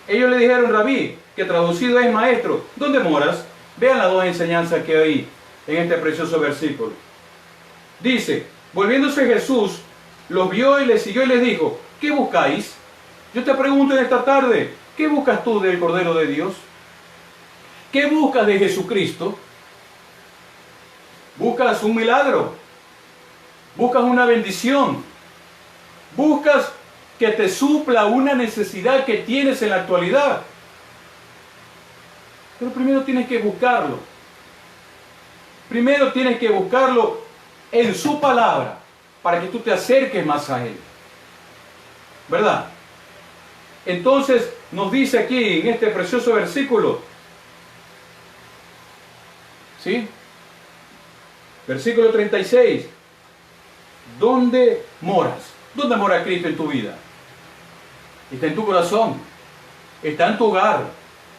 Ellos le dijeron: Rabí, que traducido es maestro, ¿dónde moras? Vean las dos enseñanzas que hay en este precioso versículo. Dice: volviéndose Jesús, los vio y les siguió y les dijo: ¿qué buscáis? Yo te pregunto en esta tarde, ¿qué buscas tú del Cordero de Dios? ¿Qué buscas de Jesucristo? ¿Buscas un milagro? ¿Buscas una bendición? ¿Buscas que te supla una necesidad que tienes en la actualidad? Pero primero tienes que buscarlo. Primero tienes que buscarlo en su palabra, para que tú te acerques más a Él. ¿Verdad? Entonces nos dice aquí en este precioso versículo, ¿sí? Versículo 36. ¿Dónde moras? ¿Dónde mora Cristo en tu vida? Está en tu corazón, está en tu hogar,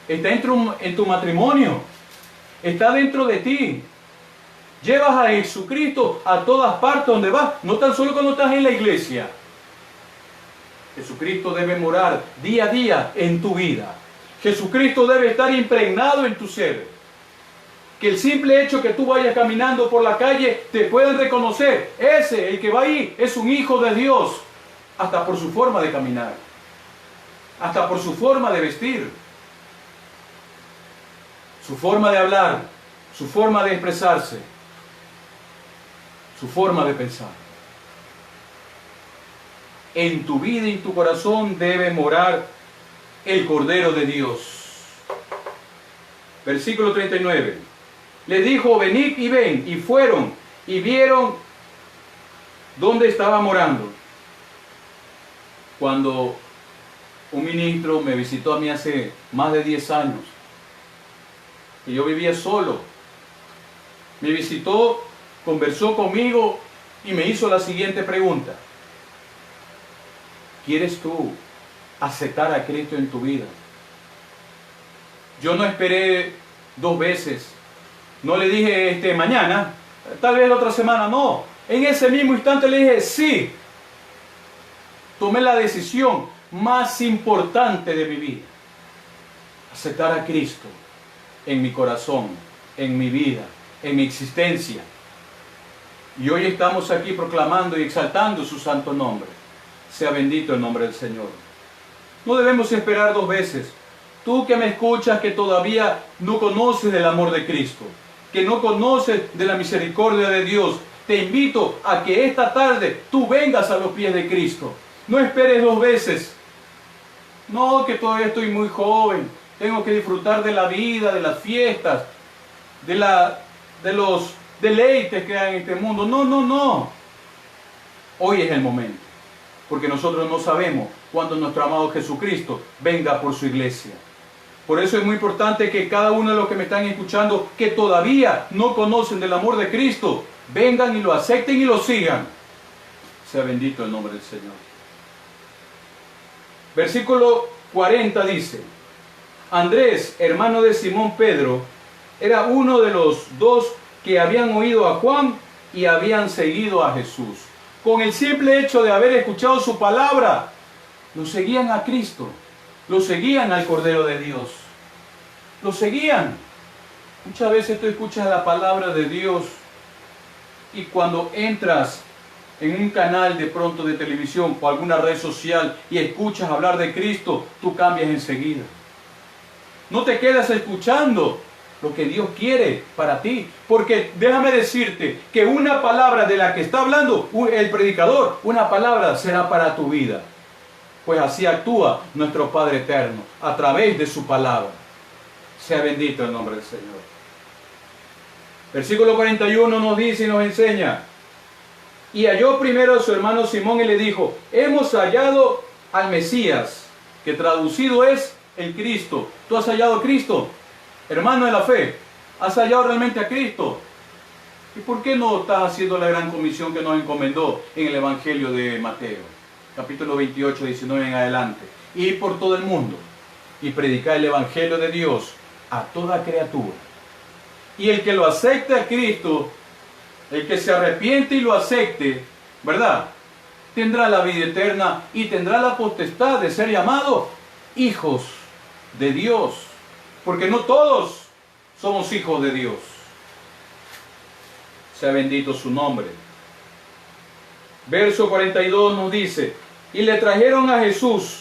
está en tu matrimonio, está dentro de ti. Llevas a Jesucristo a todas partes donde vas, no tan solo cuando estás en la iglesia. Jesucristo debe morar día a día en tu vida. Jesucristo debe estar impregnado en tu ser. Que el simple hecho que tú vayas caminando por la calle te puedan reconocer. Ese, el que va ahí, es un hijo de Dios. Hasta por su forma de caminar. Hasta por su forma de vestir. Su forma de hablar. Su forma de expresarse. Su forma de pensar. En tu vida y en tu corazón debe morar el Cordero de Dios. Versículo 39. Le dijo: venid y ven. Y fueron y vieron dónde estaba morando. Cuando un ministro me visitó a mí hace más de 10 años, y yo vivía solo, me visitó, conversó conmigo y me hizo la siguiente pregunta: ¿quieres tú aceptar a Cristo en tu vida? Yo no esperé 2 veces. No le dije mañana, tal vez la otra semana, no. En ese mismo instante le dije sí. Tomé la decisión más importante de mi vida. Aceptar a Cristo en mi corazón, en mi vida, en mi existencia. Y hoy estamos aquí proclamando y exaltando su santo nombre. Sea bendito el nombre del Señor. No debemos esperar 2 veces. Tú que me escuchas, que todavía no conoces del amor de Cristo, que no conoces de la misericordia de Dios, te invito a que esta tarde tú vengas a los pies de Cristo. No esperes 2 veces. No, que todavía estoy muy joven, tengo que disfrutar de la vida, de las fiestas, de los deleites que hay en este mundo. No, no, no. Hoy es el momento. porque nosotros no sabemos cuándo nuestro amado Jesucristo venga por su iglesia. Por eso es muy importante que cada uno de los que me están escuchando, que todavía no conocen del amor de Cristo, vengan y lo acepten y lo sigan. Sea bendito el nombre del Señor. Versículo 40 dice: Andrés, hermano de Simón Pedro, era uno de los dos que habían oído a Juan y habían seguido a Jesús. Con el simple hecho de haber escuchado su palabra, lo seguían a Cristo, lo seguían al Cordero de Dios, lo seguían. Muchas veces tú escuchas la palabra de Dios y cuando entras en un canal de pronto de televisión o alguna red social y escuchas hablar de Cristo, tú cambias enseguida. No te quedas escuchando lo que Dios quiere para ti, porque déjame decirte que una palabra de la que está hablando el predicador, una palabra será para tu vida, pues así actúa nuestro Padre eterno a través de su palabra. Sea bendito el nombre del Señor. Versículo 41 nos dice y nos enseña: y halló primero a su hermano Simón y le dijo: hemos hallado al Mesías, que traducido es el Cristo. ¿Tú has hallado a Cristo? Hermano de la fe, ¿has hallado realmente a Cristo? ¿Y por qué no estás haciendo la gran comisión que nos encomendó en el Evangelio de Mateo, capítulo 28, 19 en adelante? Ir por todo el mundo y predicar el Evangelio de Dios a toda criatura. Y el que lo acepte a Cristo, el que se arrepiente y lo acepte, ¿verdad?, tendrá la vida eterna y tendrá la potestad de ser llamados hijos de Dios. Porque no todos somos hijos de Dios. Sea bendito su nombre. Verso 42 nos dice: y le trajeron a Jesús,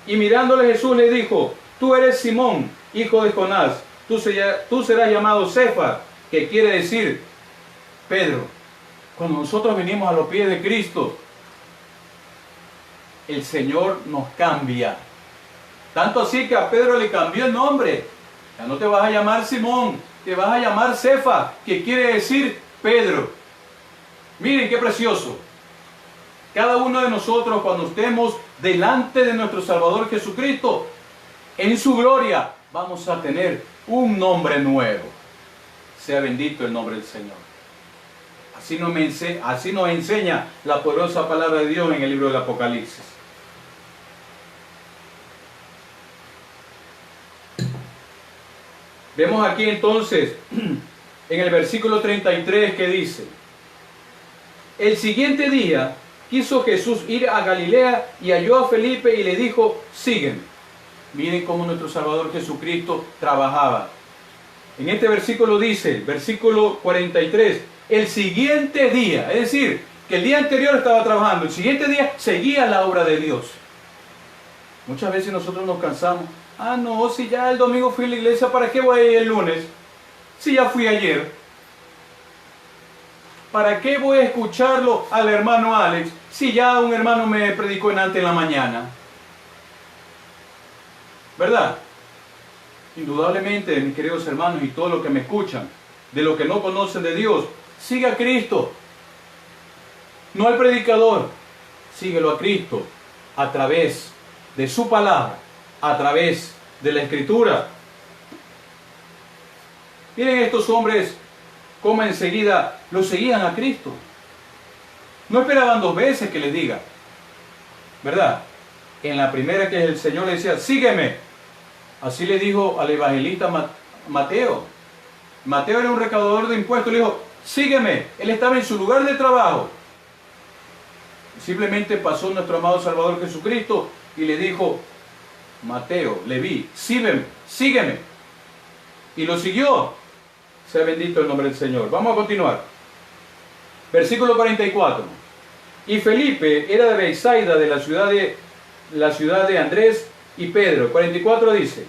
y mirándole Jesús le dijo: tú eres Simón, hijo de Jonás, tú serás llamado Cefas, que quiere decir Pedro. Cuando nosotros venimos a los pies de Cristo, el Señor nos cambia. Tanto así que a Pedro le cambió el nombre. Ya no te vas a llamar Simón, te vas a llamar Cefas, que quiere decir Pedro. Miren qué precioso. Cada uno de nosotros, cuando estemos delante de nuestro Salvador Jesucristo, en su gloria, vamos a tener un nombre nuevo. Sea bendito el nombre del Señor. Así nos enseña la poderosa palabra de Dios en el libro del Apocalipsis. Vemos aquí entonces en el versículo 33 que dice: el siguiente día quiso Jesús ir a Galilea y halló a Felipe y le dijo: sígueme. Miren cómo nuestro Salvador Jesucristo trabajaba. En este versículo dice, versículo 43, el siguiente día, es decir, que el día anterior estaba trabajando, el siguiente día seguía la obra de Dios. Muchas veces nosotros nos cansamos. Ah, no, si ya el domingo fui a la iglesia, ¿para qué voy a ir el lunes? Si ya fui ayer. ¿Para qué voy a escucharlo al hermano Alex si ya un hermano me predicó antes en la mañana? ¿Verdad? Indudablemente, mis queridos hermanos y todos los que me escuchan, de los que no conocen de Dios, sigue a Cristo. No al predicador, síguelo a Cristo a través de su palabra, a través de la Escritura. Miren estos hombres cómo enseguida lo seguían a Cristo. No esperaban dos veces que les diga, ¿verdad? En la primera que el Señor le decía: sígueme. Así le dijo al evangelista Mateo. Mateo era un recaudador de impuestos, le dijo: sígueme. Él estaba en su lugar de trabajo. Simplemente pasó nuestro amado Salvador Jesucristo y le dijo: Mateo, Leví, sígueme, sígueme. Y lo siguió. Sea bendito el nombre del Señor. Vamos a continuar. Versículo 44. Y Felipe era de Bethsaida, de la ciudad de Andrés y Pedro. 44 dice: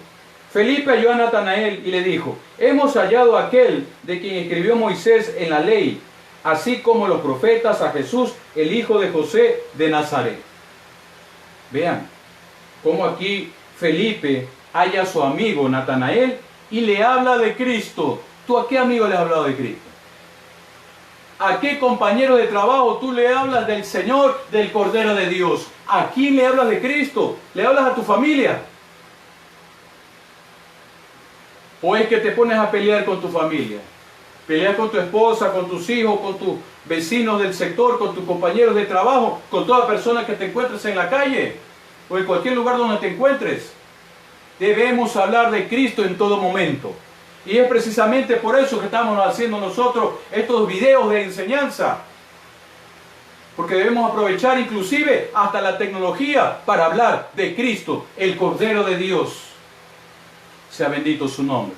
Felipe halló a Natanael y le dijo: hemos hallado a aquel de quien escribió Moisés en la ley, así como los profetas, a Jesús, el hijo de José de Nazaret. Vean cómo aquí Felipe halla a su amigo Natanael y le habla de Cristo. ¿Tú a qué amigo le has hablado de Cristo? ¿A qué compañero de trabajo tú le hablas del Señor, del Cordero de Dios? ¿A quién le hablas de Cristo? ¿Le hablas a tu familia? ¿O es que te pones a pelear con tu familia? Peleas con tu esposa, con tus hijos, con tus vecinos del sector, con tus compañeros de trabajo, con toda persona que te encuentres en la calle o en cualquier lugar donde te encuentres. Debemos hablar de Cristo en todo momento. Y es precisamente por eso que estamos haciendo nosotros estos videos de enseñanza. Porque debemos aprovechar inclusive hasta la tecnología para hablar de Cristo, el Cordero de Dios. Sea bendito su nombre.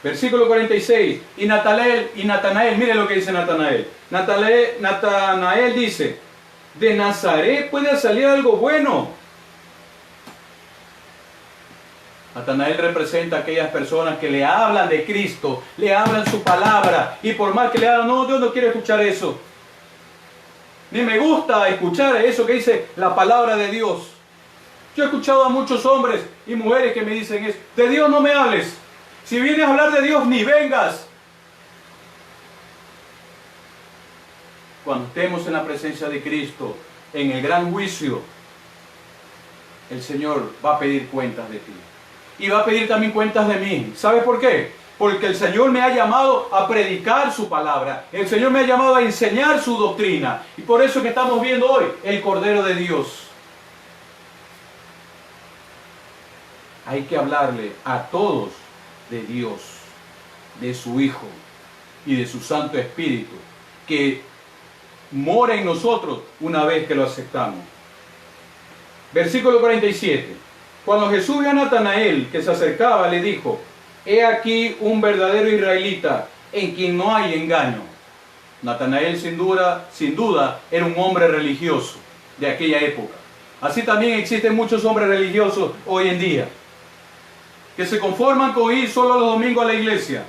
Versículo 46. Y Natanael, mire lo que dice Natanael. Natanael dice, de Nazaret puede salir algo bueno. Natanael representa a aquellas personas que le hablan de Cristo, le hablan su palabra, y por más que le hablan, no, Dios no quiere escuchar eso. Ni me gusta escuchar eso que dice la palabra de Dios. Yo he escuchado a muchos hombres y mujeres que me dicen es, de Dios no me hables. Si vienes a hablar de Dios, ni vengas. Cuando estemos en la presencia de Cristo, en el gran juicio, el Señor va a pedir cuentas de ti. Y va a pedir también cuentas de mí. ¿Sabe por qué? Porque el Señor me ha llamado a predicar su palabra. El Señor me ha llamado a enseñar su doctrina. Y por eso que estamos viendo hoy el Cordero de Dios. Hay que hablarle a todos de Dios, de su Hijo y de su Santo Espíritu, que mora en nosotros una vez que lo aceptamos. Versículo 47. Cuando Jesús vio a Natanael que se acercaba, le dijo, he aquí un verdadero israelita en quien no hay engaño. Natanael sin duda era un hombre religioso de aquella época. Así también existen muchos hombres religiosos hoy en día, que se conforman con ir solo los domingos a la iglesia.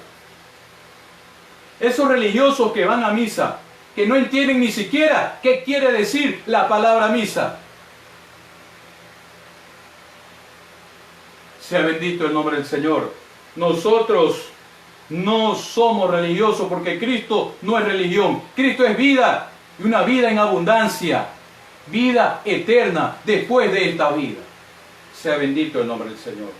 Esos religiosos que van a misa, que no entienden ni siquiera qué quiere decir la palabra misa. Sea bendito el nombre del Señor. Nosotros no somos religiosos porque Cristo no es religión. Cristo es vida, y una vida en abundancia, vida eterna después de esta vida. Sea bendito el nombre del Señor.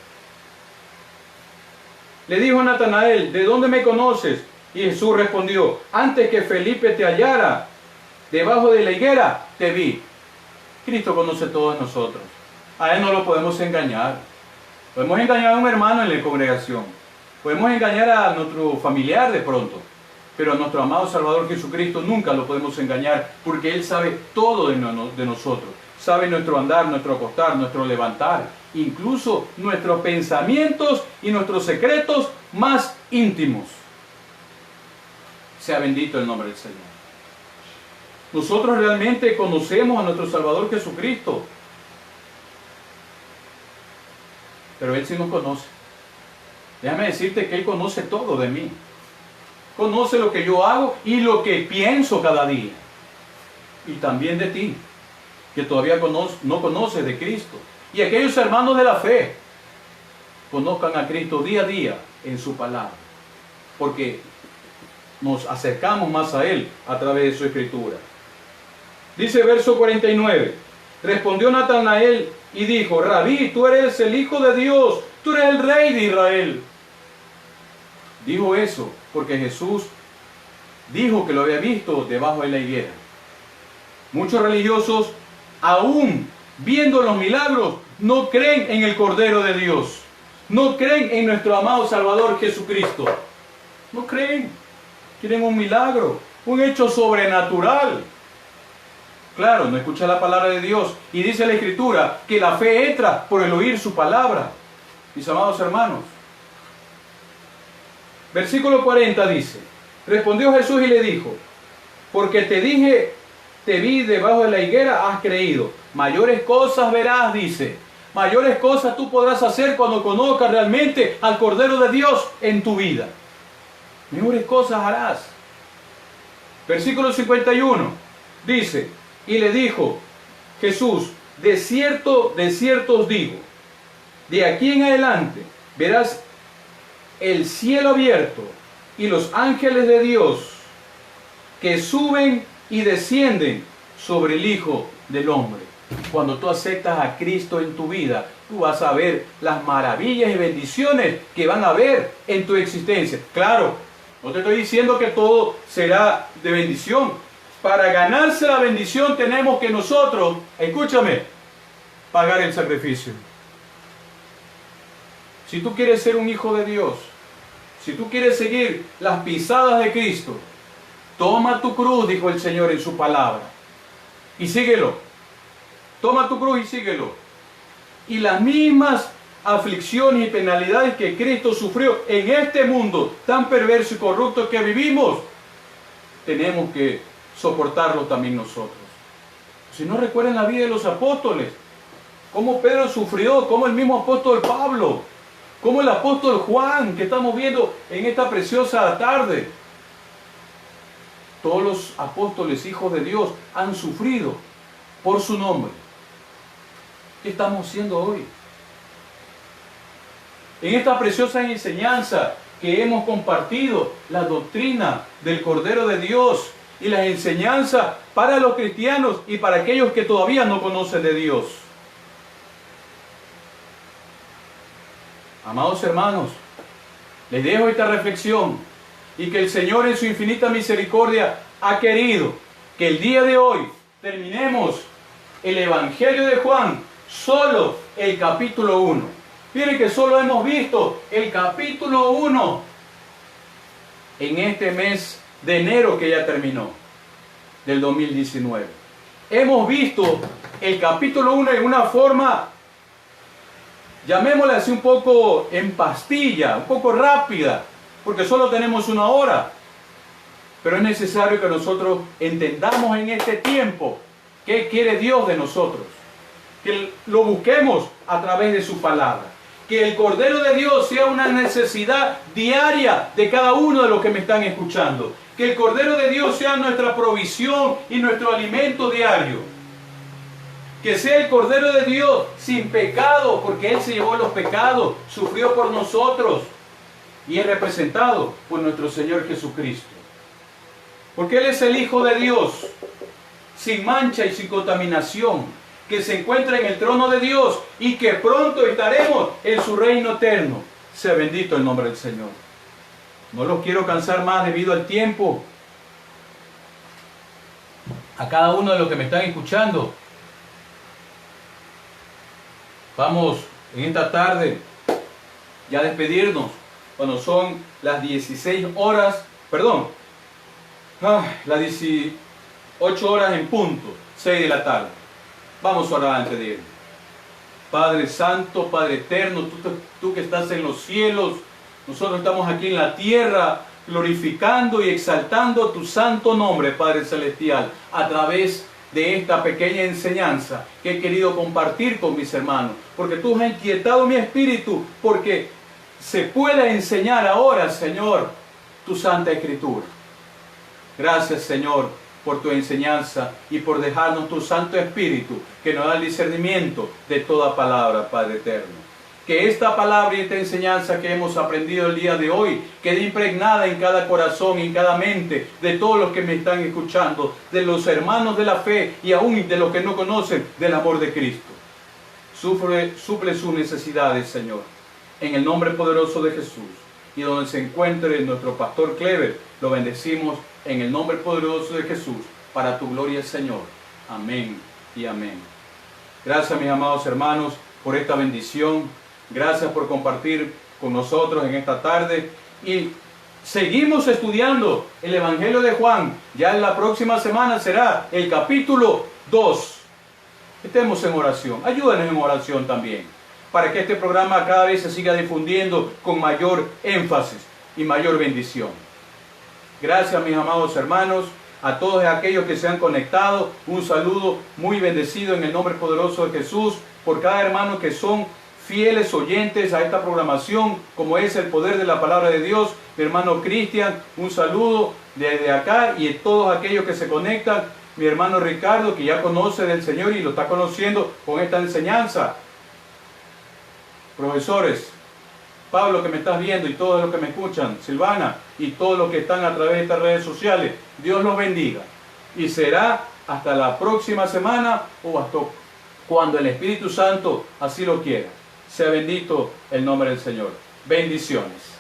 Le dijo a Natanael, ¿de dónde me conoces? Y Jesús respondió, antes que Felipe te hallara debajo de la higuera, te vi. Cristo conoce a todos nosotros. A Él no lo podemos engañar. Podemos engañar a un hermano en la congregación. Podemos engañar a nuestro familiar de pronto. Pero a nuestro amado Salvador Jesucristo nunca lo podemos engañar porque Él sabe todo de nosotros. Sabe nuestro andar, nuestro acostar, nuestro levantar. Incluso nuestros pensamientos y nuestros secretos más íntimos. Sea bendito el nombre del Señor. Nosotros realmente conocemos a nuestro Salvador Jesucristo. Pero Él sí nos conoce. Déjame decirte que Él conoce todo de mí. Conoce lo que yo hago y lo que pienso cada día. Y también de ti, que todavía no conoces de Cristo. Y aquellos hermanos de la fe, conozcan a Cristo día a día en su palabra. Porque nos acercamos más a Él a través de su Escritura. Dice verso 49. Respondió Natanael y dijo, Rabí, tú eres el Hijo de Dios, tú eres el Rey de Israel. Dijo eso porque Jesús dijo que lo había visto debajo de la higuera. Muchos religiosos, aún viendo los milagros, no creen en el Cordero de Dios. No creen en nuestro amado Salvador Jesucristo. No creen. Quieren un milagro, un hecho sobrenatural. Claro, no escucha la palabra de Dios. Y dice la Escritura que la fe entra por el oír su palabra. Mis amados hermanos. Versículo 40 dice, respondió Jesús y le dijo, porque te dije, te vi debajo de la higuera, has creído. Mayores cosas verás, dice. Mayores cosas tú podrás hacer cuando conozcas realmente al Cordero de Dios en tu vida. Mejores cosas harás. Versículo 51 dice, y le dijo Jesús, de cierto os digo, de aquí en adelante verás el cielo abierto y los ángeles de Dios que suben y descienden sobre el Hijo del Hombre. Cuando tú aceptas a Cristo en tu vida, tú vas a ver las maravillas y bendiciones que van a haber en tu existencia. Claro, no te estoy diciendo que todo será de bendición. Para ganarse la bendición tenemos que nosotros, escúchame, pagar el sacrificio. Si tú quieres ser un hijo de Dios, si tú quieres seguir las pisadas de Cristo, toma tu cruz, dijo el Señor en su palabra, y síguelo. Toma tu cruz y síguelo. Y las mismas aflicciones y penalidades que Cristo sufrió en este mundo tan perverso y corrupto que vivimos, tenemos que soportarlo también nosotros. Si no, recuerden la vida de los apóstoles, cómo Pedro sufrió, cómo el mismo apóstol Pablo, cómo el apóstol Juan, que estamos viendo en esta preciosa tarde. Todos los apóstoles, hijos de Dios, han sufrido por su nombre. ¿Qué estamos haciendo hoy? En esta preciosa enseñanza que hemos compartido, la doctrina del Cordero de Dios y las enseñanzas para los cristianos y para aquellos que todavía no conocen de Dios. Amados hermanos, les dejo esta reflexión y que el Señor en su infinita misericordia ha querido que el día de hoy terminemos el Evangelio de Juan, solo el capítulo 1. Miren que solo hemos visto el capítulo 1 en este mes de enero que ya terminó, del 2019. Hemos visto el capítulo 1 en una forma, llamémosla así, un poco en pastilla, un poco rápida, porque solo tenemos una hora. Pero es necesario que nosotros entendamos en este tiempo qué quiere Dios de nosotros. Que lo busquemos a través de su palabra. Que el Cordero de Dios sea una necesidad diaria de cada uno de los que me están escuchando. Que el Cordero de Dios sea nuestra provisión y nuestro alimento diario. Que sea el Cordero de Dios sin pecado, porque Él se llevó los pecados, sufrió por nosotros y es representado por nuestro Señor Jesucristo. Porque Él es el Hijo de Dios, sin mancha y sin contaminación, que se encuentra en el trono de Dios y que pronto estaremos en su reino eterno. Sea bendito el nombre del Señor. No los quiero cansar más debido al tiempo. A cada uno de los que me están escuchando, vamos en esta tarde ya a despedirnos cuando son las 16 horas, perdón, las 18 horas en punto, 6 de la tarde. Vamos a orar antes de ir. Padre Santo, Padre Eterno, tú que estás en los cielos, nosotros estamos aquí en la tierra glorificando y exaltando tu santo nombre, Padre Celestial, a través de esta pequeña enseñanza que he querido compartir con mis hermanos, porque tú has inquietado mi espíritu, porque se pueda enseñar ahora, Señor, tu Santa Escritura. Gracias, Señor, por tu enseñanza y por dejarnos tu Santo Espíritu que nos da el discernimiento de toda palabra, Padre Eterno. Que esta palabra y esta enseñanza que hemos aprendido el día de hoy quede impregnada en cada corazón y en cada mente de todos los que me están escuchando, de los hermanos de la fe y aún de los que no conocen del amor de Cristo. Suple sus necesidades, Señor, en el nombre poderoso de Jesús. Y donde se encuentre nuestro pastor Clever, lo bendecimos en el nombre poderoso de Jesús, para tu gloria, Señor. Amén y amén. Gracias, mis amados hermanos, por esta bendición. Gracias por compartir con nosotros en esta tarde. Y seguimos estudiando el Evangelio de Juan. Ya en la próxima semana será el capítulo 2. Estemos en oración. Ayúdenos en oración también, para que este programa cada vez se siga difundiendo con mayor énfasis y mayor bendición. Gracias, mis amados hermanos, a todos aquellos que se han conectado. Un saludo muy bendecido en el nombre poderoso de Jesús, por cada hermano que son fieles oyentes a esta programación, como es el poder de la palabra de Dios. Mi hermano Cristian, un saludo desde acá, y a todos aquellos que se conectan. Mi hermano Ricardo, que ya conoce del Señor y lo está conociendo con esta enseñanza. Profesores, Pablo, que me estás viendo, y todos los que me escuchan, Silvana, y todos los que están a través de estas redes sociales, Dios los bendiga. Y será hasta la próxima semana o hasta cuando el Espíritu Santo así lo quiera. Sea bendito el nombre del Señor. Bendiciones.